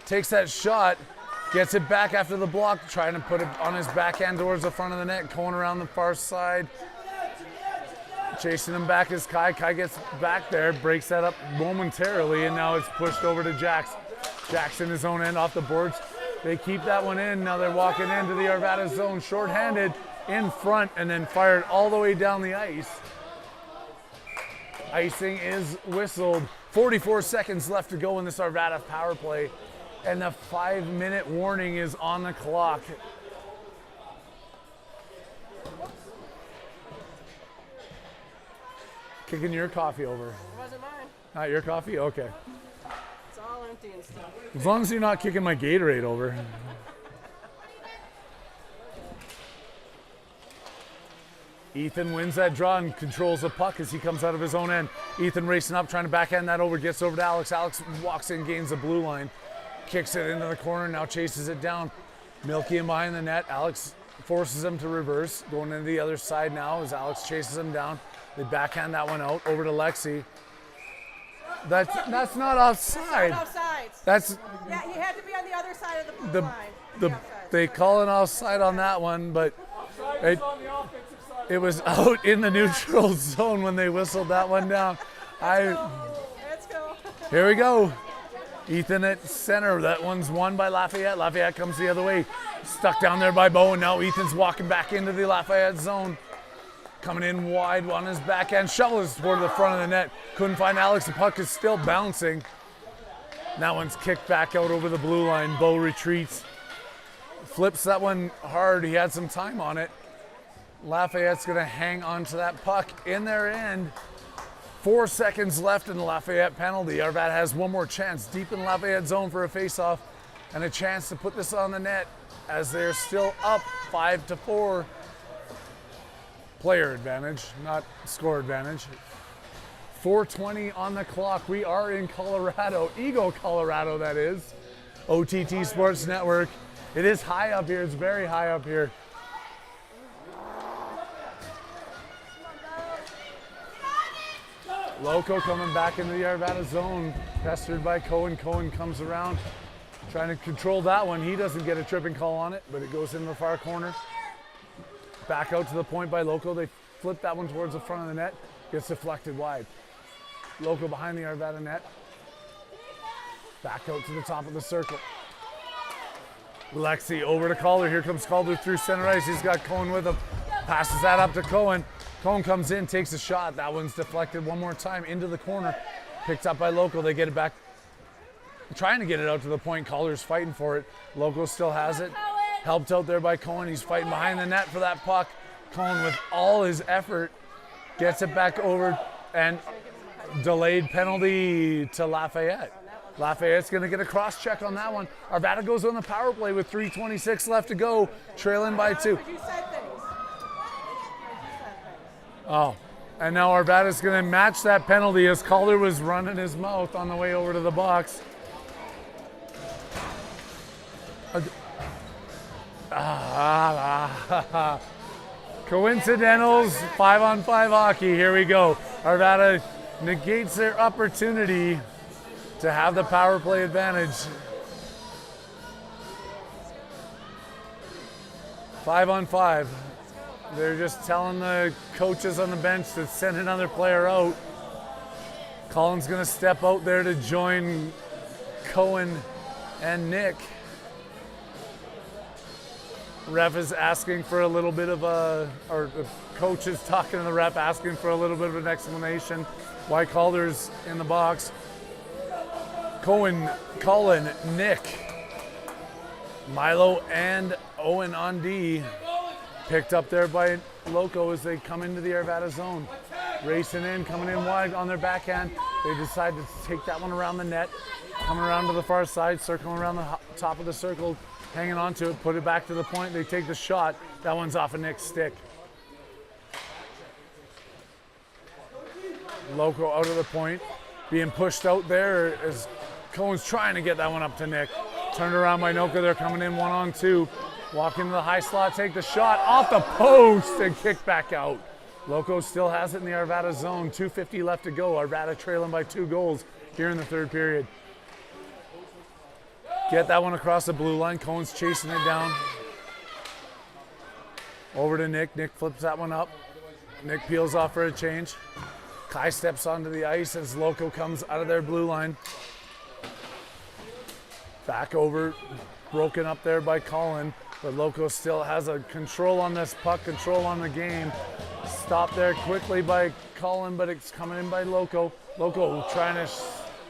takes that shot, gets it back after the block, trying to put it on his backhand towards the front of the net. Cohen around the far side. Chasing him back is Kai. Kai gets back there, breaks that up momentarily, and now it's pushed over to Jax. Jax in his own end off the boards. They keep that one in. Now they're walking into the Arvada zone, shorthanded in front, and then fired all the way down the ice. Icing is whistled. 44 seconds left to go in this Arvada power play, and the 5-minute warning is on the clock. Kicking your coffee over. It wasn't mine. Not your coffee? Okay. It's all empty and stuff. As long as you're not kicking my Gatorade over. Ethan wins that draw and controls the puck as he comes out of his own end. Ethan racing up, trying to backhand that over, gets over to Alex. Alex walks in, gains the blue line, kicks it into the corner, now chases it down. Milky in behind the net. Alex forces him to reverse, going into the other side now as Alex chases him down. They backhand that one out over to Lexi. That's not offside. That's not offside. That's Yeah, he had to be on the other side of the blue line. they call an offside on that one, but it was out in the neutral zone when they whistled that one down. Let's go. Here we go. Ethan at center. That one's won by Lafayette. Lafayette comes the other way. Stuck down there by Bo, and now Ethan's walking back into the Lafayette zone. Coming in wide on his backhand. Shovels toward the front of the net. Couldn't find Alex. The puck is still bouncing. That one's kicked back out over the blue line. Bo retreats. Flips that one hard. He had some time on it. Lafayette's going to hang on to that puck in their end. 4 seconds left in the Lafayette penalty. Arvada has one more chance deep in Lafayette zone for a faceoff and a chance to put this on the net as they're still up 5-4. Player advantage, not score advantage. 4:20 on the clock. We are in Colorado, Eagle, Colorado, that is. OTT Sports Network. It is high up here. It's very high up here. Loco coming back into the Arvada zone, pestered by Cohen. Cohen comes around, trying to control that one. He doesn't get a tripping call on it, but it goes in the far corner. Back out to the point by Loco. They flip that one towards the front of the net. Gets deflected wide. Loco behind the Arvada net. Back out to the top of the circle. Lexi over to Calder. Here comes Calder through center ice. He's got Cohen with him. Passes that up to Cohen. Cohen comes in, takes a shot. That one's deflected one more time into the corner. Picked up by Loco. They get it back. Trying to get it out to the point. Calder's fighting for it. Loco still has it. Helped out there by Cohen. He's fighting behind the net for that puck. Cohen with all his effort gets it back over, and delayed penalty to Lafayette. Lafayette's going to get a cross check on that one. Arvada goes on the power play with 3:26 left to go, trailing by 2. Oh, and now Arvada's going to match that penalty as Calder was running his mouth on the way over to the box. Coincidentals, 5-on-5 hockey. Here we go. Arvada negates their opportunity to have the power play advantage. 5-on-5. They're just telling the coaches on the bench to send another player out. Colin's going to step out there to join Cohen and Nick. Ref is asking for a little bit of or the coach is talking to the ref, asking for a little bit of an explanation why Calder's in the box. Cohen, Colin, Nick, Milo, and Owen on D. Picked up there by Loco as they come into the Arvada zone. Racing in, coming in wide on their backhand. They decide to take that one around the net. Coming around to the far side, circling around the top of the circle, hanging on to it, put it back to the point. They take the shot. That one's off of Nick's stick. Loco out of the point, being pushed out there as Cohen's trying to get that one up to Nick. Turned around by Noka. They're coming in 1-on-2. Walk into the high slot, take the shot off the post and kick back out. Loco still has it in the Arvada zone. 2:50 left to go. Arvada trailing by 2 goals here in the third period. Get that one across the blue line. Cohen's chasing it down. Over to Nick. Nick flips that one up. Nick peels off for a change. Kai steps onto the ice as Loco comes out of their blue line. Back over, broken up there by Colin, but Loco still has a control on this puck, control on the game. Stopped there quickly by Colin, but it's coming in by Loco. Loco trying to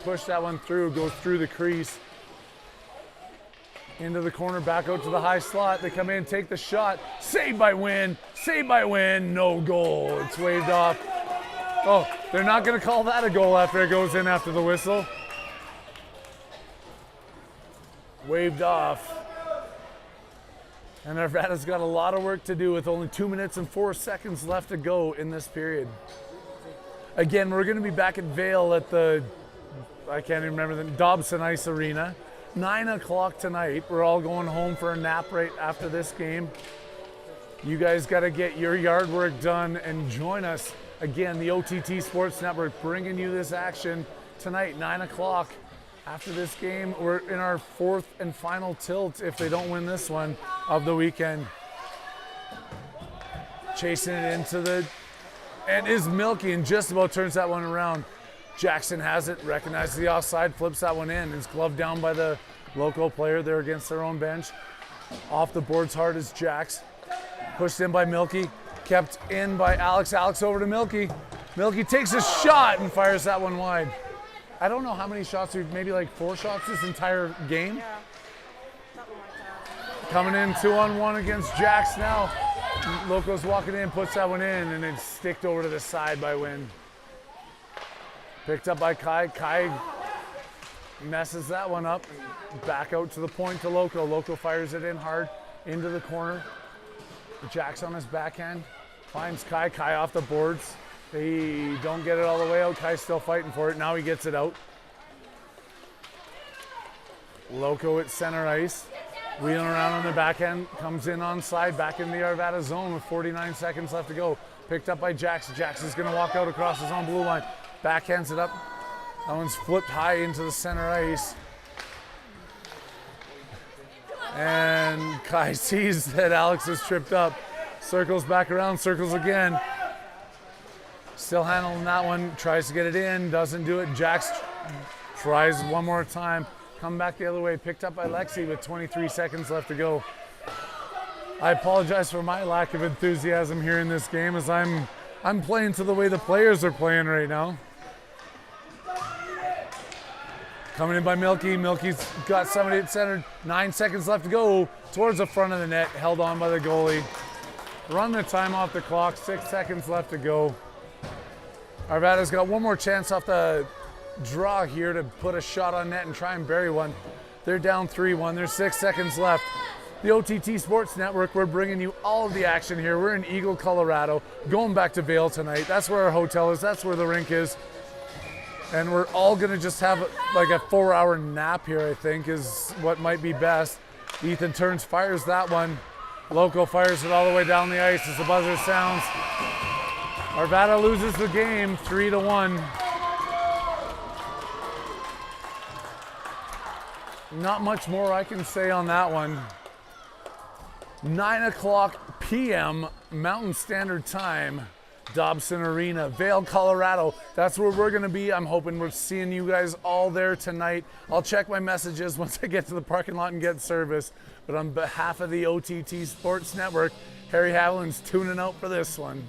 push that one through, goes through the crease. Into the corner, back out to the high slot. They come in, take the shot. Saved by Wynn. Saved by Wynn. No goal. It's waved off. Oh, they're not going to call that a goal after it goes in after the whistle. Waved off. And Arvada's got a lot of work to do with only 2 minutes and 4 seconds left to go in this period. Again, we're going to be back at Vail at the, I can't even remember, the Dobson Ice Arena. 9 o'clock tonight. We're all going home for a nap right after this game. You guys got to get your yard work done and join us. Again, the OTT Sports Network bringing you this action tonight, 9 o'clock. After this game, we're in our 4th and final tilt, if they don't win this one, of the weekend. Chasing it into the, and is Milky, and just about turns that one around. Jackson has it, recognizes the offside, flips that one in. It's gloved down by the local player there against their own bench. Off the boards hard is Jax. Pushed in by Milky, kept in by Alex. Alex over to Milky. Milky takes a shot and fires that one wide. I don't know how many shots, maybe like 4 shots this entire game. Yeah, something like that. Coming in 2-on-1 against Jax now. Loco's walking in, puts that one in, and it's sticked over to the side by Wynn. Picked up by Kai. Kai messes that one up. Back out to the point to Loco. Loco fires it in hard into the corner. Jax on his backhand. Finds Kai. Kai off the boards. They don't get it all the way out. Kai's still fighting for it. Now he gets it out. Loco at center ice. Wheeling around on the backhand. Comes in onside. Back in the Arvada zone with 49 seconds left to go. Picked up by Jax. Jax is going to walk out across his own blue line. Backhands it up. That one's flipped high into the center ice. And Kai sees that Alex is tripped up. Circles back around, circles again. Still handling that one, tries to get it in, doesn't do it. Jax tries one more time. Come back the other way, picked up by Lexi with 23 seconds left to go. I apologize for my lack of enthusiasm here in this game as I'm playing to the way the players are playing right now. Coming in by Milky. Milky's got somebody at center. 9 seconds left to go towards the front of the net. Held on by the goalie. Run the time off the clock. 6 seconds left to go. Arvada's got one more chance off the draw here to put a shot on net and try and bury one. They're down 3-1. There's 6 seconds left. The OTT Sports Network, we're bringing you all of the action here. We're in Eagle, Colorado. Going back to Vail tonight. That's where our hotel is. That's where the rink is. And we're all gonna just have like a 4-hour nap here, I think, is what might be best. Ethan turns, fires that one. Loco fires it all the way down the ice as the buzzer sounds. Arvada loses the game, 3-1. Not much more I can say on that one. 9:00 p.m. Mountain Standard Time. Dobson Arena, Vail, Colorado. That's where we're going to be. I'm hoping we're seeing you guys all there tonight. I'll check my messages once I get to the parking lot and get service. But on behalf of the OTT Sports Network, Harry Haviland's tuning out for this one.